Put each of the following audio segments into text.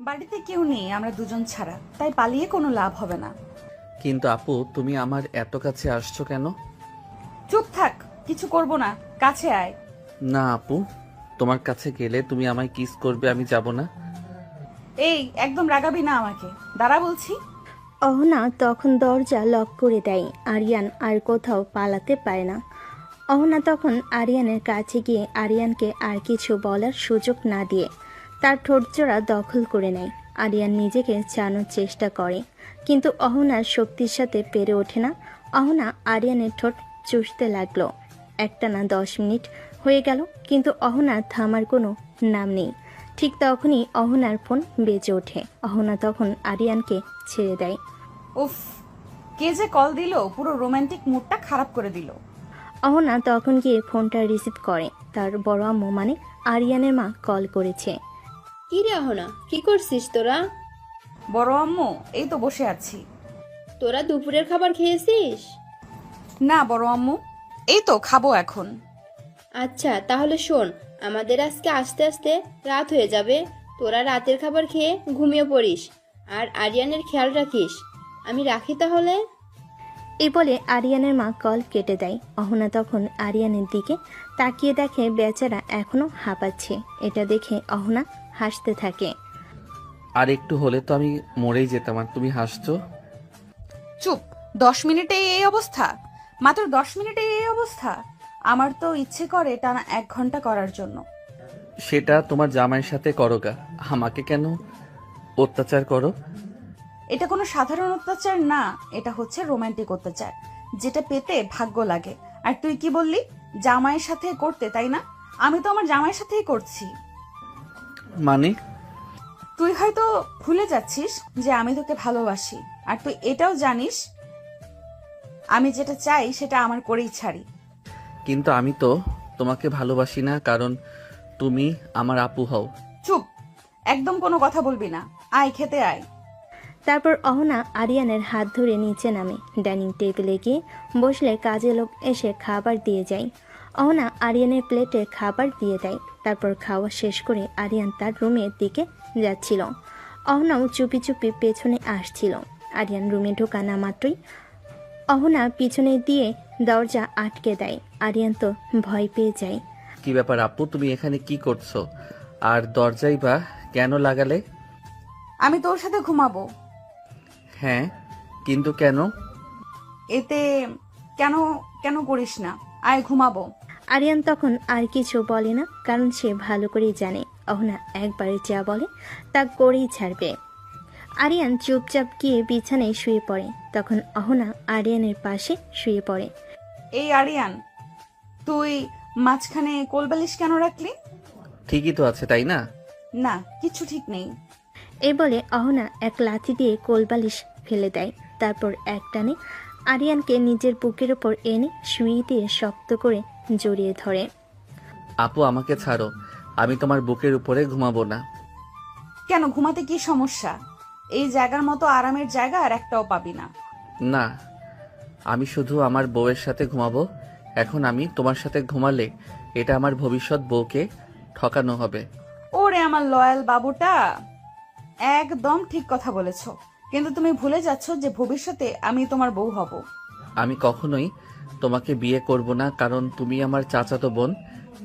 বাড়িতে কেউ নেই, আমরা দুজন ছাড়া, তাই পালিয়ে কোনো লাভ হবে না। কিন্তু আপু, তুমি আমার এত কাছে আসছো কেন? চুপ থাক, কিছু করব না, কাছে আয়। না আপু, তোমার কাছে গেলে তুমি আমায় কিস করবে, আমি যাব না। এই একদম রাগাবি না আমাকে, দাঁড়া বলছি। অহনা তখন দরজা লক করে দেয়। আরিয়ান আর কোথাও পালাতে পারে না। অহনা তখন আরিয়ানের কাছে গিয়ে আরিয়ানকে আর কিছু বলার সুযোগ না দিয়ে তার ঠোঁটজোড়া দখল করে নেয়। আরিয়ান নিজেকে চানোর চেষ্টা করে, কিন্তু অহনার শক্তির সাথে পেরে ওঠে না। অহনা আরিয়ানের ঠোঁট চুষতে লাগলো। একটানা 10 মিনিট হয়ে গেল, কিন্তু অহনার থামার কোনো নাম নেই। ঠিক তখনই অহনার ফোন বেজে ওঠে। অহনা তখন আরিয়ানকে ছেড়ে দেয়। উফ, কে যে কল দিল, পুরো রোমান্টিক মুডটা খারাপ করে দিল। অহনা তখন গিয়ে ফোনটা রিসিভ করে। তার বড় আম্মু মানে আরিয়ানের মা কল করেছে। কি রে অহনা, কি করছিস তোরা? বড় আম্মু, এই তো বসে আছি। তোরা দুপুরের খাবার খেয়েছিস? না বড় আম্মু, এই তো খাবো এখন। আচ্ছা তাহলে শোন, আমাদের আজকে আস্তে আস্তে রাত হয়ে যাবে। তোরা রাতের খাবার খেয়ে ঘুমিয়ে পড়িস, আর আরিয়ানের খেয়াল রাখিস। আমি রাখি তাহলে। এই বলে আরিয়ানের মা কল কেটে দেয়। অহনা তখন আরিয়ানের দিকে তাকিয়ে দেখে বেচারা এখনো হাঁপাচ্ছে। এটা দেখে অহনা হাসতে থাকে। আর একটু হলে তো আমি মরেই যেতাম, আর তুমি হাসছো। চুপ, 10 মিনিটে এই অবস্থা? মাত্র 10 মিনিটে এই অবস্থা? আমার তো ইচ্ছে করে টানা 1 ঘন্টা করার জন্য। সেটা তোমার জামাইয়ের সাথে করো গা, আমাকে কেন অত্যাচার করো? এটা কোনো সাধারণ অত্যাচার না, এটা হচ্ছে রোমান্টিক অত্যাচার, যেটা পেতে ভাগ্য লাগে। আর তুই কি বললি, জামাইয়ের সাথে করতে, তাই না? আমি তো আমার জামাইয়ের সাথেই করছি। মানে? তুই হয়তো ভুলে যাচ্ছিস যে আমি তোকে ভালোবাসি, আর তুই এটাও জানিস আমি যেটা চাই সেটা আমার করেই ছাড়ি। কিন্তু আমি তো তোমাকে ভালোবাসি না, কারণ তুমি আমার আপু হও। চুপ, একদম কোনো কথা বলবি না। আয়, খেতে আয়। তারপর অহনা আরিয়ানের হাত ধরে নিচে নামে। ডাইনিং টেবিলে গিয়ে বসলে কাজে লোক এসে খাবার দিয়ে যায়। অহনা আরিয়ানের প্লেটে খাবার দিয়ে দেয়। তারপর খাওয়া শেষ করে আরিয়ান তার রুমের দিকে যাচ্ছিল। অহনাও চুপি চুপি পেছনে আসছিল। আরিয়ান রুমে ঢোকা না মাত্রই অহনা পিছনে দিয়ে দরজা আটকে দেয়। আরিয়ান তো ভয় পেয়ে যায়। কি ব্যাপার আপু, তুমি এখানে কি করছো? আর দরজাই বা কেন লাগালে? আমি তোর সাথে ঘুমাবো। হ্যাঁ, কিন্তু কেন? এতে কেন কেন করিস না, আয় ঘুমাবো। আরিয়ান তখন আর কিছু বলে না, কারণ সে ভালো করেই জানে অহনা একবারে যা বলে তা করেই ছাড়বে। আরিয়ান চুপচাপ গিয়ে বিছানায় শুয়ে পড়ে। তখন অহনা আরিয়ানের পাশে শুয়ে পড়ে। এই আরিয়ান, তুই মাঝখানে কোলবালিশ কেন রাখলি? ঠিকই তো আছে, তাই না? না, কিছু ঠিক নেই। এই বলে অহনা এক লাথি দিয়ে কোলবালিশ ফেলে দেয়। তারপর একটানে আরিয়ানকে নিজের বুকের ওপর এনে শুয়ে দিয়ে শক্ত করে জড়িয়ে ধরে। আপু, আমাকে ছাড়ো, আমি তোমার বুকের উপরে ঘুমাবো না। কেন, ঘুমাতে কি সমস্যা? এই জায়গার মতো আরামের জায়গা আর একটাও পাবি না। না, আমি শুধু আমার বউয়ের সাথে ঘুমাবো। এখন আমি তোমার সাথে ঘুমালে এটা আমার ভবিষ্যৎ বউকে ঠকানো হবে। ওরে আমার লয়াল বাবুটা, একদম ঠিক কথা বলেছো। কিন্তু তুমি ভুলে যাচ্ছ যে ভবিষ্যতে আমি তোমার বউ হব। আমি কখনোই তোমাকে বিয়ে করব না, কারণ তুমি আমার চাচাতো বোন,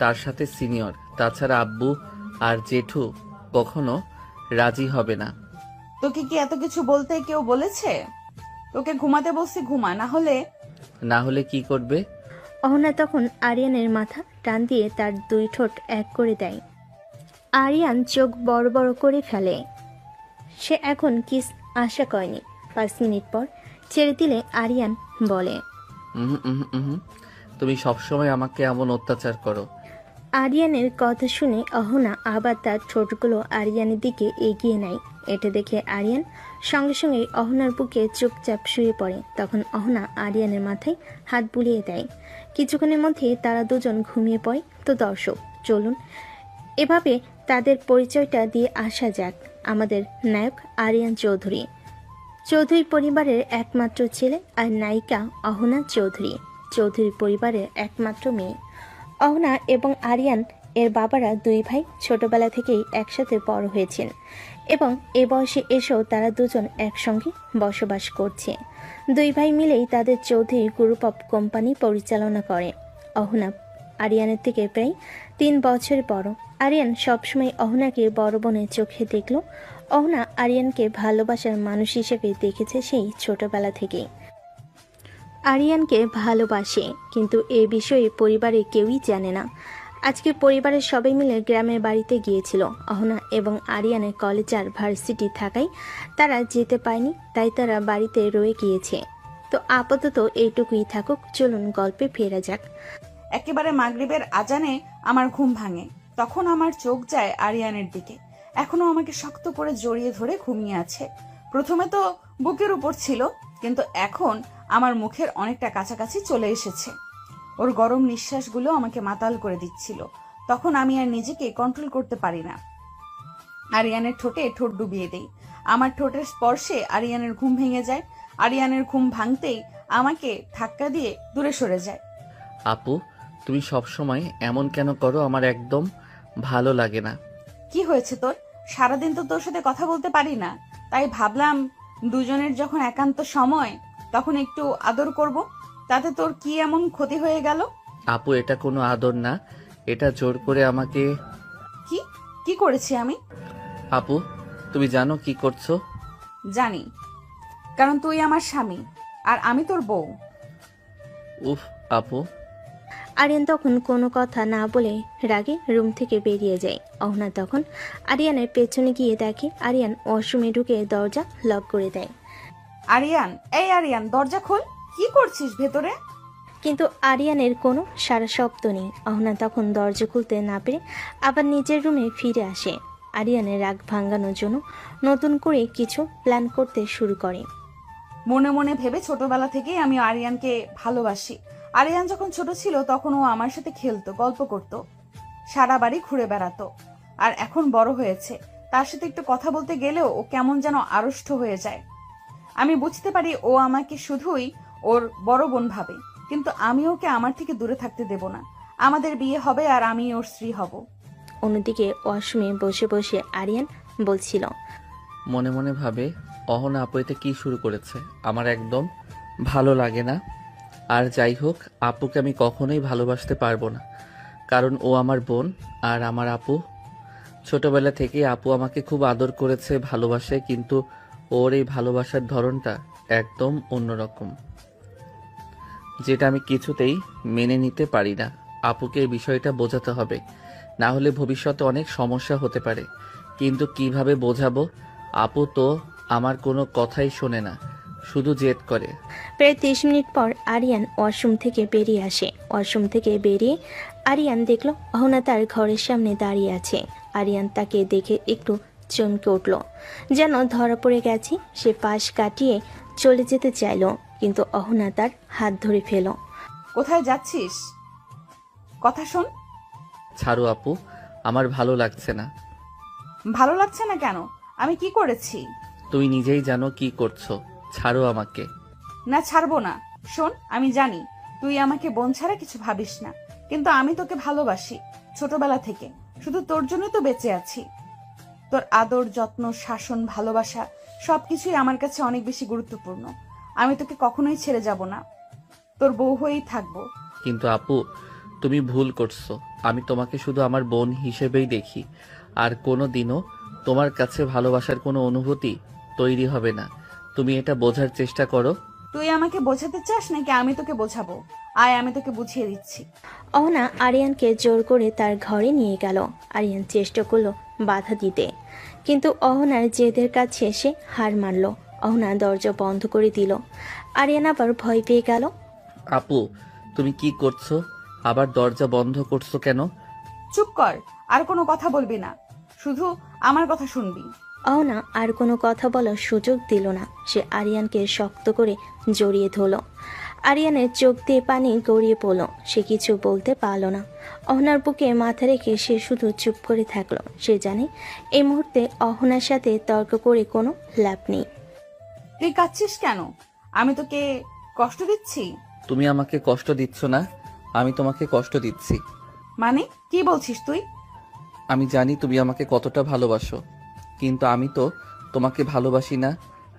তার সাথে সিনিয়র। তাছাড়া আব্বু আর জেঠু কখনো রাজি হবে না। তোকে কি এত কিছু বলতে কেউ বলেছে? তোকে ঘুমাতে বলছি, ঘুমা, না হলে। না হলে কি করবে? অহনা তখন আরিয়ানের মাথা টান দিয়ে তার 2 ঠোঁট এক করে দেয়। আরিয়ান চোখ বড় বড় করে ফেলে। সে এখন কিস আশা করেনি। 5 মিনিট পর ছেড়ে দিলে আরিয়ান বলে। উহুম, উহুম, উহুম। তুমি সবসময় আমাকে এমন অত্যাচার করো। আরিয়ানের কথা শুনে অহনা আবার তার ঠোঁটগুলো আরিয়ানের দিকে এগিয়ে নেয়। এটা দেখে আরিয়ান সঙ্গে সঙ্গে অহনার বুকে চুপচাপ শুয়ে পড়ে। তখন অহনা আরিয়ানের মাথায় হাত বুলিয়ে দেয়। কিছুক্ষণের মধ্যেই তারা দুজন ঘুমিয়ে পড়ে। তো দর্শক, চলুন এভাবে তাদের পরিচয়টা দিয়ে আসা যাক। আমাদের নায়ক আরিয়ান চৌধুরী, চৌধুরী পরিবারের একমাত্র ছেলে, আর নায়িকা অহনা চৌধুরী, চৌধুরী পরিবারের একমাত্র মেয়ে। অহনা এবং আরিয়ান এর বাবারা দুই ভাই ছোটবেলা থেকেই একসাথে বড় হয়েছেন এবং এ বয়সে এসেও তারা দুজন একসঙ্গে বসবাস করছে। দুই ভাই মিলেই তাদের চৌধুরী গ্রুপ অফ কোম্পানি পরিচালনা করে। অহনা আরিয়ানের থেকে প্রায় 3 বছর বড়। আরিয়ান সবসময় অহনাকে বড় বোনের চোখে দেখল। অহনা আরিয়ানকে ভালোবাসার মানুষ হিসেবে দেখেছে সেই ছোটবেলা থেকেই। আরিয়ানকে ভালোবাসে, কিন্তু এ বিষয়ে পরিবারে কেউই জানে না। আজকে পরিবারের সবাই মিলে গ্রামের বাড়িতে গিয়েছিল। অহনা এবং আরিয়ানের কলেজ আর ভার্সিটি থাকায় তারা যেতে পায়নি, তাই তারা বাড়িতে রয়ে গিয়েছে। তো আপাতত এইটুকুই থাকুক, চলুন গল্পে ফেরা যাক। একেবারে মাগরিবের আজানে আমার ঘুম ভাঙে। তখন আমার চোখ যায় আরিয়ানের দিকে। এখনো আমাকে শক্ত করে জড়িয়ে ধরে ঘুমিয়ে আছে। প্রথমে তো বুকের উপর ছিল, কিন্তু এখন আমার মুখের অনেকটা কাছাকাছি চলে এসেছে। ওর গরম নিঃশ্বাসগুলো আমাকে মাতাল করে দিচ্ছিল। তখন আমি আর নিজেকে কন্ট্রোল করতে পারি না। আরিয়ানের ঠোঁটে ঠোঁট ডুবিয়ে দেই। আমার ঠোঁটের স্পর্শে আরিয়ানের ঘুম ভেঙে যায়। আরিয়ানের ঘুম ভাঙতেই আমাকে ধাক্কা দিয়ে দূরে সরে যায়। আপু, তুমি সবসময় এমন কেন করো? আমার একদম ভালো লাগে না। কি হয়েছে তোর? সারাদিন তো তোর সাথে কথা বলতে পারি না, তাই ভাবলাম দুজনের যখন একান্ত সময় তখন একটু আদর করব। তাতে তোর কি এমন ক্ষতি হয়ে গেল? আপু, এটা কোনো আদর না, এটা জোর করে আমাকে। কি কি করেছি আমি? আপু, তুমি জানো কি করছো? জানি, কারণ তুই আমার স্বামী আর আমি তোর বউ। উফ আপু। আরিয়ান তখন কোনো কথা না বলে রাগে রুম থেকে বেরিয়ে যায়। অহনা তখন আরিয়ানের পেছনে গিয়ে দেখে আরিয়ান ওয়াশরুমে ঢুকে দরজা লক করে দেয়। আরিয়ান, এই আরিয়ান, দরজা খোল। কি করছিস ভেতরে? কিন্তু আরিয়ানের কোনো সারা শব্দ নেই। অহনা তখন দরজা খুলতে না পেরে আবার নিজের রুমে ফিরে আসে। আরিয়ানের রাগ ভাঙানোর জন্য নতুন করে কিছু প্ল্যান করতে শুরু করে। মনে মনে ভেবে ছোটবেলা থেকেই আমি আরিয়ানকে ভালোবাসি। আরিয়ান যখন ছোট ছিল তখন ও আমার সাথে খেলতো, গল্প করত, সারা বাড়ি ঘুরে বেড়াতো। আর এখন বড় হয়েছে, তার সাথে একটু কথা বলতে গেলেও ও কেমন যেন আড়ষ্ট হয়ে যায়। আমি বুঝতে পারি ও আমাকে শুধুই ওর বড় বোন ভাবে, কিন্তু আমি ওকে আমার থেকে দূরে থাকতে দেব না। আমাদের বিয়ে হবে আর আমি ওর স্ত্রী হব। অন্যদিকে ওয়াশরুমে বসে বসে আরিয়ান বলছিল, মনে মনে ভাবে, অহনা আপু এটা কি শুরু করেছে? আমার একদম ভালো লাগে না। আর যাই হোক, আপুকে আমি কখনোই ভালোবাসতে পারবো না, কারণ ও আমার বোন আর আমার আপু। ছোটবেলা থেকেই আপু আমাকে খুব আদর করেছে, ভালোবাসে, কিন্তু ওর এই ভালোবাসার ধরনটা একদম অন্যরকম, যেটা আমি কিছুতেই মেনে নিতে পারি না। আপুকে এই বিষয়টা বোঝাতে হবে, না হলে ভবিষ্যতে অনেক সমস্যা হতে পারে। কিন্তু কিভাবে বোঝাবো? আপু তো আমার কোনো কথাই শোনে না, শুধু জেদ করে। প্রায় 30 মিনিট পর আরিয়ান ওয়াশরুম থেকে বেরিয়ে আসে। ওয়াশরুম থেকে বেরিয়ে আরিয়ান দেখলো অহনা তার ঘরের সামনে দাঁড়িয়ে আছে। আরিয়ান তাকে দেখে একটু চমকে উঠল, যেন ধরা পড়ে গেছে। সে পাশ কাটিয়ে চলে যেতে চাইল, কিন্তু অহনা তার হাত ধরে ফেল। কোথায় যাচ্ছিস? কথা শোন। ছাড়ো আপু, আমার ভালো লাগছে না। ভালো লাগছে না কেন? আমি কি করেছি? তুমি নিজেই জানো কি করছো, ছাড়ো আমাকে। না, ছাড়বো না। শোন, আমি জানি তুই আমাকে বোন ছাড়া কিছু ভাবিস না, কিন্তু আমি তোকে ভালোবাসি ছোটবেলা থেকে। শুধু তোর জন্যই তো বেঁচে আছি। তোর আদর, যত্ন, শাসন, ভালোবাসা সবকিছুই আমার কাছে অনেক বেশি গুরুত্বপূর্ণ। আমি তোকে কখনোই ছেড়ে যাব না, তোর বউ হয়েই থাকবো। কিন্তু আপু, তুমি ভুল করছো। আমি তোমাকে শুধু আমার বোন হিসেবেই দেখি, আর কোনো দিনও তোমার কাছে ভালোবাসার কোনো অনুভূতি তৈরি হবে না। তুমি এটা বোঝার চেষ্টা করো। তুই আমাকে বোঝাতে চাস নাকি আমি তোকে বোঝাবো? আয়, আমি তোকে বুঝিয়ে দিচ্ছি। অহনা আরিয়ানকে জোর করে তার ঘরে নিয়ে গেল। আরিয়ান চেষ্টা করলো বাধা দিতে, কিন্তু অহনার জেদের কাছে সে হার মানল। অহনা দরজা বন্ধ করে দিল। আরিয়ান আবার ভয় পেয়ে গেল। আপু, তুমি কি করছো? আবার দরজা বন্ধ করছো কেন? চুপ কর, আর কোনো কথা বলবি না, শুধু আমার কথা শুনবি। অহনা আর কোনো কথা বলার সুযোগ দিল না। সে আরিয়ানকে শক্ত করে জড়িয়ে ধরল। আরিয়ানের চোখ দিয়ে পানি গড়িয়ে পড়ল। সে কিছু বলতে পারল না। অহনার বুকে মাথা রেখে সে শুধু চুপ করে থাকলো। সে জানে এই মুহূর্তে অহনার সাথে তর্ক করে কোনো লাভ নেই। তুই কাঁদছিস কেন? আমি তোকে কষ্ট দিচ্ছি? তুমি আমাকে কষ্ট দিচ্ছ না, আমি তোমাকে কষ্ট দিচ্ছি। মানে কি বলছিস তুই? আমি জানি তুমি আমাকে কতটা ভালোবাসো, কিন্তু আমি তো তোমাকে ভালোবাসি না।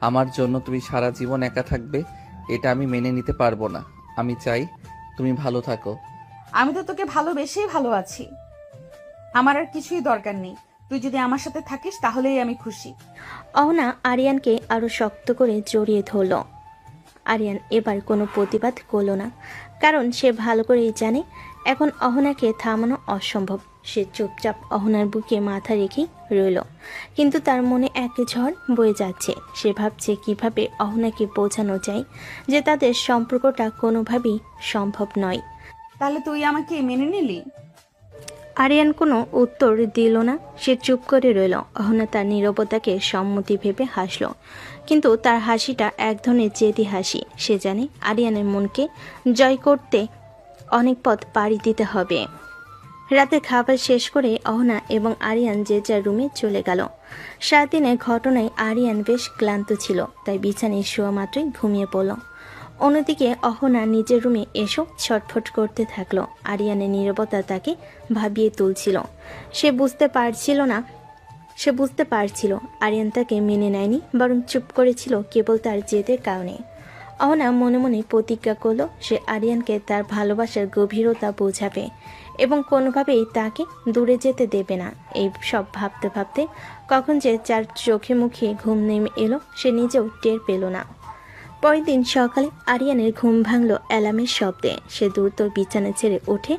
আমার জন্য তুমি সারা জীবন একা থাকবে, এটা আমি মেনে নিতে পারবো না। আমি চাই তুমি ভালো থাকো। আমি তো তোকে ভালোবেসেই ভালো আছি। আমার আর কিছুই দরকার নেই। তুই যদি আমার সাথে থাকিস তাহলেই আমি খুশি। অহনা আরিয়ানকে আরো শক্ত করে জড়িয়ে ধরল। আরিয়ান এবার কোনো প্রতিবাদ করল না, কারণ সে ভালো করেই জানে এখন অহনাকে থামানো অসম্ভব। সে চুপচাপ অহনার বুকে মাথা রেখেই রইল, কিন্তু তার মনে এক ঝড় বয়ে যাচ্ছে। সে ভাবছে কিভাবে অহনাকে বোঝানো যায় যে তাদের সম্পর্কটা কোনোভাবেই সম্ভব নয়। তাহলে তুই আমাকে মেনে নিলি? আরিয়ান কোনো উত্তর দিল না, সে চুপ করে রইল। অহনা তার নীরবতাকে সম্মতি ভেবে হাসল, কিন্তু তার হাসিটা এক ধরনের জেদি হাসি। সে জানে আরিয়ানের মনকে জয় করতে অনেক পথ পাড়ি দিতে হবে। রাতে খাবার শেষ করে অহনা এবং আরিয়ান যে যার রুমে চলে গেল। সারাদিনের ঘটনায় আরিয়ান বেশ ক্লান্ত ছিল, তাই বিছানায় শোয়া মাত্রই ঘুমিয়ে পড়ল। অন্যদিকে অহনা নিজের রুমে এসো ছটফট করতে থাকলো। আরিয়ানের নীরবতা তাকে ভাবিয়ে তুলছিল। সে বুঝতে পারছিল আরিয়ান তাকে মেনে নেয়নি, বরং চুপ করেছিল কেবল তার জেদের কারণে। অহনা মনে মনে প্রতিজ্ঞা করলো সে আরিয়ানকে তার ভালোবাসার গভীরতা বোঝাবে এবং কোনোভাবেই তাকে দূরে যেতে দেবে না। এই সব ভাবতে ভাবতে কখন যে যার চোখে মুখে ঘুম নেমে এলো সে নিজেও টের পেল না। পরের দিন সকালে আরিয়ানের ঘুম ভাঙল অ্যালার্মের শব্দে। সে দ্রুত বিছানা ছেড়ে উঠে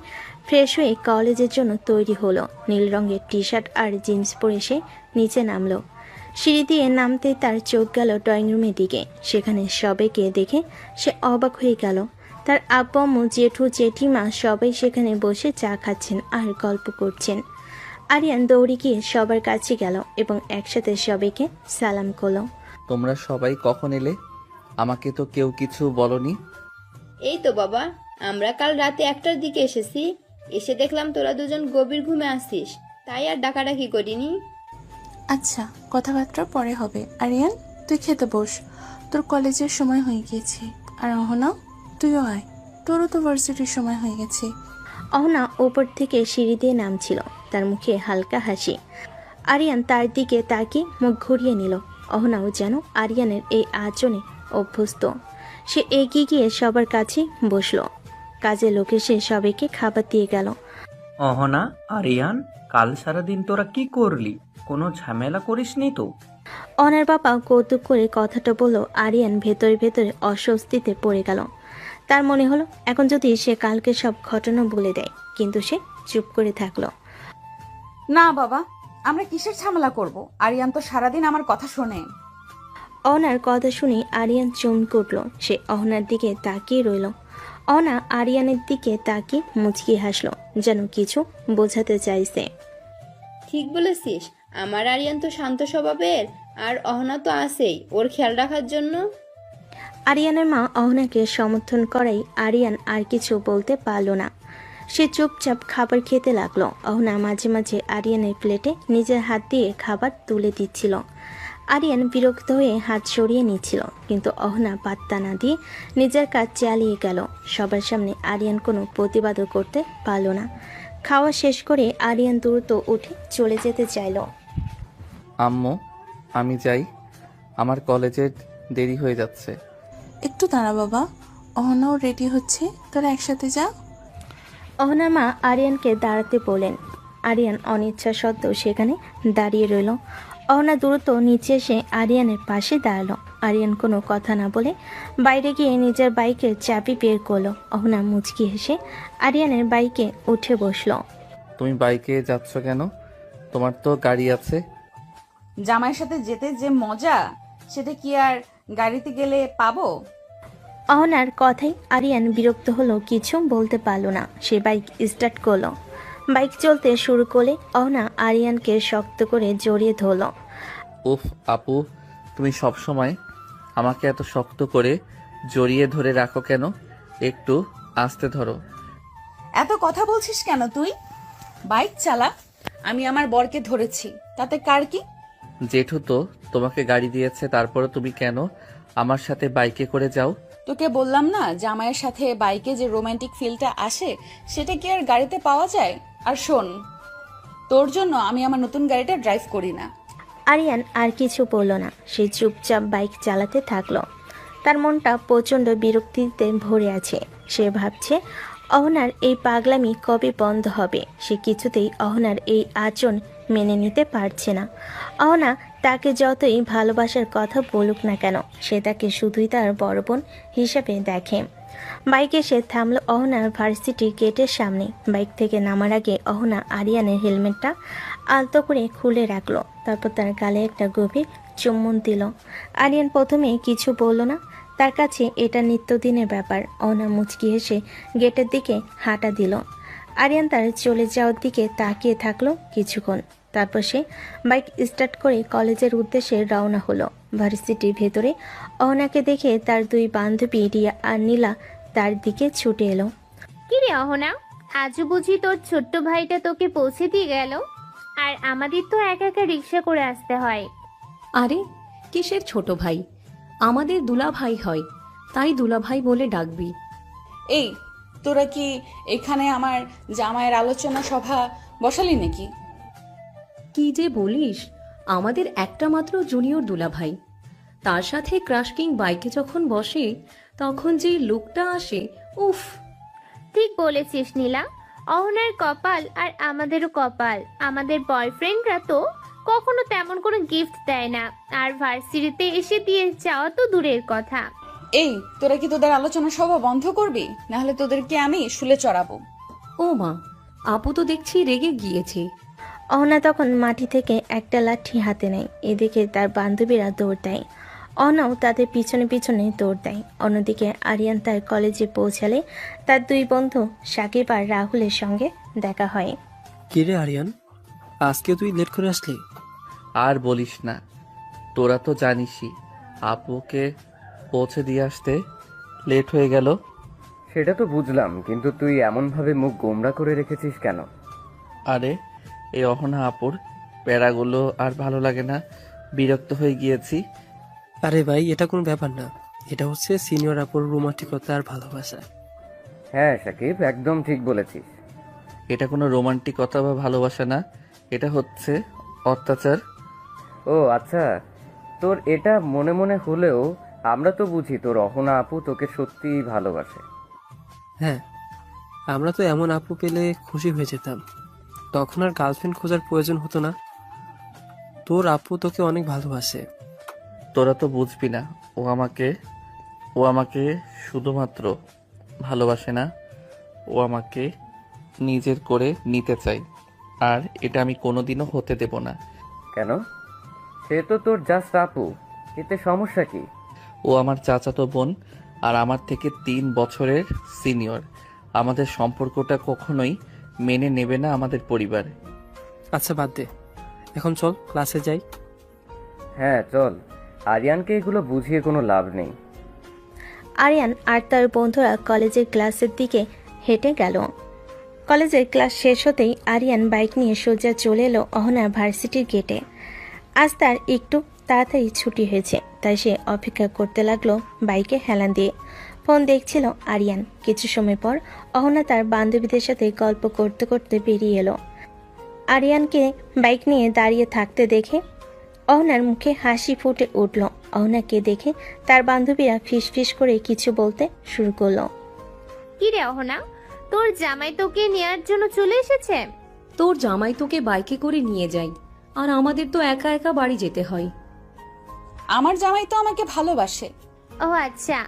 ফ্রেশ হয়ে কলেজের জন্য তৈরি হলো। নীল রঙের টি শার্ট আর জিন্স পরে সে নিচে নামলো। সিঁড়ি দিয়ে নামতে তার চোখ গেল ড্রয়িং রুমের দিকে। সেখানে সবাইকে দেখে সে অবাক হয়ে গেল। তার আব্বু আম্মু, জেঠু, জেঠিমা সবাই সেখানে বসে চা খাচ্ছেন আর গল্প করছেন। আরিয়ান দৌড়ে গিয়ে সবার কাছে গেল এবং একসাথে সবাইকে সালাম করলো। তোমরা সবাই কখন এলে? আমাকে তো কেউ কিছু বলনি। এই তো বাবা, আমরা কাল রাতে 1টার দিকে এসেছি। এসে দেখলাম তোরা দুজন গভীর ঘুমে আসিস, তাই আর ডাকাডাকি করিনি। আচ্ছা, কথাবার্তা পরে হবে। আরিয়ান, তুই খেতে বস, তোর কলেজের সময় হয়ে গিয়েছে। আর অহনা, তুইও আয়, তোরও তো ভার্সিটির সময় হয়ে গেছে। অহনা ওপর থেকে সিঁড়ি দিয়ে নামছিল, তার মুখে হালকা হাসি। আরিয়ান তার দিকে তাকিয়ে মুখ ঘুরিয়ে নিল। অহনাও যেন আরিয়ানের এই আচরণে অভ্যস্ত। সে এগিয়ে গিয়ে সবার কাছে বসলো। কাজের লোক এসে সবাইকে খাবার দিয়ে গেল। অহনা, আরিয়ান, কাল সারাদিন তোরা কি করলি? কোনো ঝামেলা করিসনি তো? অনার বাবা কৌতুক করে কথাটা বলল। আরিয়ান ভেতরে ভেতরে অস্বস্তিতে পড়ে গেল। তার মনে হলো এখন যদি সে কালকে সব ঘটনা বলে দেয়, কিন্তু সে চুপ করে থাকলো। না বাবা, আমরা কিসের ঝামেলা করব? আরিয়ান তো সারাদিন আমার কথা শোনে। অহনার কথা শুনে আরিয়ান চমকে উঠল। সে অহনার দিকে তাকিয়ে রইল। অহনা আরিয়ানের দিকে তাকিয়ে মুচকি হাসলো, যেন কিছু বোঝাতে চাইছে। ঠিক বলেছিস, আমার আরিয়ান তো শান্ত স্বভাবের, আর অহনা তো আছেই ওর খেয়াল রাখার জন্য। আরিয়ানের মা অহনাকে সমর্থন করাই আরিয়ান আর কিছু বলতে পারল না। সে চুপচাপ খাবার খেতে লাগলো। অহনা মাঝে মাঝে আরিয়ানের প্লেটে নিজের হাত দিয়ে খাবার তুলে দিচ্ছিল। আরিয়ান বিরক্ত হয়ে হাত সরিয়ে নিচ্ছিল, কিন্তু অহনা পাত্তা না দিয়ে নিজের কাজ চালিয়ে গেল। সবার সামনে আরিয়ান কোনো প্রতিবাদও করতে পারল না। খাওয়া শেষ করে আরিয়ান দ্রুত উঠে চলে যেতে চাইল। আম্মু, আমি যাই, আমার কলেজে দেরি হয়ে যাচ্ছে। একটু দাঁড়া বাবা, অহনাও রেডি হচ্ছে, তোরা একসাথে যা। অহনার মা আরিয়ানকে দাঁড়াতে বলেন। আরিয়ান অনিচ্ছা সত্ত্বেও সেখানে দাঁড়িয়ে রইল। অহনা দ্রুত নিচে এসে আরিয়ানের পাশে দাঁড়ালো। আরিয়ান কোনো কথা না বলে বাইরে গিয়ে নিজের বাইকের চাবি বের করলো। অহনা মুচকি হেসে আরিয়ানের বাইকে উঠে বসলো। তুমি বাইকে যাচ্ছ কেন? তোমার তো গাড়ি আছে। জামাইয়ের সাথে যেতে যে মজা, সেটা কি আর গাড়িতে গেলে পাবো? অহনার কথাই আরিয়ান বিরক্ত হলো, কিছু বলতে পারলো না। সে বাইক স্টার্ট করলো। বাইক চলতে শুরু করলে অহনা আরিয়ানকে শক্ত করে জড়িয়ে ধরল। উফ আপু, তুমি সব সময় আমাকে এত শক্ত করে জড়িয়ে ধরে রাখো কেন? একটু আস্তে ধরো। এত কথা বলছিস কেন তুই? বাইক চালা, আমি আমার বরকে ধরেছি, তাতে কার কি? জেঠু তো তোমাকে গাড়ি দিয়েছে, তারপরে তুমি কেন আমার সাথে বাইকে করে যাও? তোকে বললাম না, জামাইয়ের সাথে বাইকে যে রোমান্টিক ফিলটা আসে সেটা কি আর গাড়িতে পাওয়া যায়? আর শোন, তোর জন্য আমি আমার নতুন গাড়িটা ড্রাইভ করি না। আরিয়ান আর কিছু বলল না, সে চুপচাপ বাইক চালাতে থাকলো। তার মনটা প্রচণ্ড বিরক্তিতে ভরে আছে। সে ভাবছে অহনার এই পাগলামি কবে বন্ধ হবে। সে কিছুতেই অহনার এই আচরণ মেনে নিতে পারছে না। অহনা তাকে যতই ভালোবাসার কথা বলুক না কেন, সে তাকে শুধুই তার বড় বোন হিসাবে দেখে। বাইকে সে থামলো অহনার ভার্সিটি গেটের সামনে। বাইক থেকে নামার আগে অহনা আরিয়ানের হেলমেটটা আলতো করে খুলে রাখলো, তারপর তার গালে একটা গভীর চুম্বন দিল। আরিয়ান প্রথমে কিছু বলল না, তার কাছে এটা নিত্যদিনের ব্যাপার। অহনা মুচকি হেসে গেটের দিকে হাঁটা দিল। আরিয়ান তার চলে যাওয়ার দিকে তাকিয়ে থাকলো কিছুক্ষণ, তারপর সে বাইক স্টার্ট করে কলেজের উদ্দেশ্যে রওনা হলো। ভার্সিটির ভেতরে অহনাকে দেখে তার দুই বান্ধবী রিয়া আর নীলা তার দিকে ছুটে এলো। কি রে অহনা, আজও বুঝি তোর ছোট্ট ভাইটা তোকে পৌঁছে দিয়ে গেল? আর আমাদের তো একা একা রিক্সা করে আসতে হয়। আরে কিসের ছোট ভাই, আমাদের দুলাভাই হয়, তাই দুলাভাই বলে ডাকবি। এই, তোরা কি এখানে আমার জামাইয়ের আলোচনা সভা বসালি নাকি? কি যে বলিস, আমাদের একটা মাত্র জুনিয়র দুলাভাই, তার সাথে ক্রাশ কিং বাইকে যখন বসে তখন যে লুকটা আসে, উফ। ঠিক বলেছিস নীলা, অহনার কপাল আর আমাদেরও কপাল। আমাদের বয়ফ্রেন্ডরা তো কখনো তেমন কোনো গিফট দেয় না, আর ভার্সিটিতে এসে দিয়ে যাওয়া তো দূরের কথা। এই, তোরা কি তোদের আলোচনা সভা বন্ধ করবি, নাহলে তোদেরকে আমি শুলে চড়াবো। ও মা, আপু তো দেখছি রেগে গিয়েছে। অহনা তখন মাটি থেকে একটা লাঠি হাতে নেয়। এদিকে তার বান্ধবীরা দৌড় দেয়, অহনাও তাদের পিছনে পিছনে দৌড় দেয়। অন্যদিকে আরিয়ান তার কলেজে পৌঁছালে তার দুই বন্ধু সাকিব আর রাহুলের সঙ্গে দেখা হয়। কিরে আরিয়ান, আজকে তুই লেট করে আসলি? আর বলিস না, তোরা তো জানিসই আপুকে পৌঁছে দিয়ে আসতে লেট হয়ে গেল। সেটা তো বুঝলাম, কিন্তু তুই এমনভাবে মুখ গোমড়া করে রেখেছিস কেন? আরে এই অহনা আপুর প্যারাগুলো আর ভালো লাগে না, বিরক্ত হয়ে গিয়েছি। আরে ভাই, এটা কোনো ব্যাপার না, এটা হচ্ছে সিনিয়র আপুর রোমান্টিকতা আর ভালোবাসা। হ্যাঁ সাকিব, একদম ঠিক বলেছিস। এটা কোনো রোমান্টিকতা বা ভালোবাসা না, এটা হচ্ছে অত্যাচার। ও আচ্ছা, তোর এটা মনে মনে হলেও আমরা তো বুঝি তোর অহনা আপু তোকে সত্যিই ভালোবাসে। হ্যাঁ, আমরা তো এমন আপু পেলে খুশি হয়ে যেতাম, তখন আর গার্লফ্রেন্ড খোঁজার প্রয়োজন হতো না। তোর আপু তোকে অনেক ভালোবাসে। তোরা তো বুঝবি না, ও আমাকে শুধুমাত্র ভালোবাসে না, ও আমাকে নিজের করে নিতে চাই, আর এটা আমি কোনোদিনও হতে দেব না। কেন? সে তো তোর জাস্ট আপু, এতে সমস্যা কি? ও আমার চাচাতো বোন আর আমার থেকে 3 বছরের সিনিয়র। আমাদের সম্পর্কটা কখনোই মেনে নেবে না আমাদের পরিবার। আচ্ছা বাদ দে, এখন চল ক্লাসে যাই। হ্যাঁ চল, আরিয়ানকে এগুলো বুঝিয়ে কোনো লাভ নেই। আরিয়ান আর তার বন্ধুরা কলেজের ক্লাসের দিকে হেঁটে গেল। কলেজের ক্লাস শেষ হতেই আরিয়ান বাইক নিয়ে সোজা চলে এলো অহনার ভার্সিটির গেটে। আজ তার একটু তাড়াতাড়ি ছুটি হয়েছে, তাই সে অপেক্ষা করতে লাগলো বাইকে হেলান দিয়ে। ফোন দেখছিল আরিয়ান। কিছু সময় পর অহনা তার বান্ধবীদের সাথে গল্প করতে করতে বেরিয়ে এলো। আরিয়ানকে বাইক নিয়ে দাঁড়িয়ে থাকতে দেখে অহনার মুখে হাসি ফুটে উঠল। অহনাকে দেখে তার বান্ধবীরা ফিসফিস করে কিছু বলতে শুরু করলো। কি রে অহনা, তোর জামাই তোকে নেয়ার জন্য চলে এসেছে? তোর জামাই তোকে বাইকে করে নিয়ে যায়, আর আমাদের তো একা একা বাড়ি যেতে হয়। আমার জামাই তো আমাকে ভালোবাসে। ও আচ্ছা,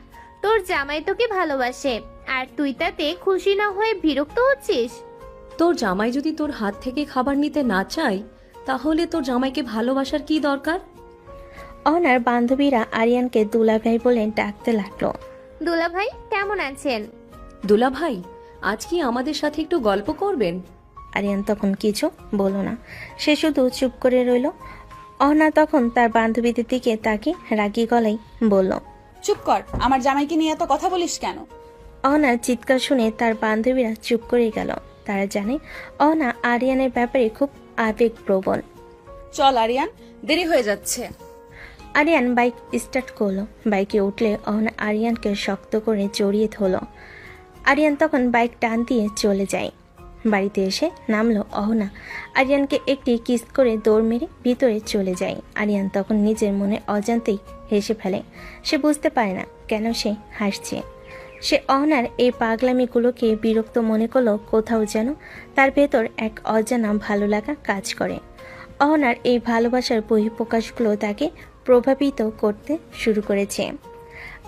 তোর জামাই তোকে ভালোবাসে আর তুই তাতে খুশি না হয়ে বিরক্ত হচ্ছিস? তোর জামাই যদি তোর হাত থেকে খাবার নিতে না চায়, তাহলে তোর জামাইকে ভালোবাসার কি দরকার? অহনার বান্ধবীরা আরিয়ানকে দুলাভাই বলে ডাকতে লাগলো। দুলা ভাই কেমন আছেন? দুলা ভাই, আজ কি আমাদের সাথে একটু গল্প করবেন? আরিয়ান তখন কিছু বলল না, সে শুধু চুপ করে রইল। অহনা তখন তার বান্ধবীদের দিকে তাকিয়ে রাগী গলায় বলল, চুপ কর, আমার জামাইকে নিয়ে এত কথা বলিস কেন? অহনার চিৎকার শুনে তার বান্ধবীরা চুপ করে গেল। তারা জানে অহনা আরিয়ানের ব্যাপারে খুব আবেগপ্রবণ। চল আরিয়ান, দেরি হয়ে যাচ্ছে। আরিয়ান বাইক স্টার্ট করলো। বাইকে উঠলে অহনা আরিয়ানকে শক্ত করে জড়িয়ে ধরল। আরিয়ান তখন বাইক টান দিয়ে চলে যায়। বাড়িতে এসে নামলো অহনা। আরিয়ানকে একটি কিস করে দৌড় মেরে ভিতরে চলে যায়। আরিয়ান তখন নিজের মনে অজান্তেই হেসে ফেলে। সে বুঝতে পারে না কেন সে হাসছে। সে অহনার এই পাগলামিগুলোকে বিরক্ত মনে করলো। কোথাও যেন তার ভেতর এক অজানা ভালো লাগা কাজ করে। অহনার এই ভালোবাসার বহিঃপ্রকাশগুলো তাকে প্রভাবিত করতে শুরু করেছে।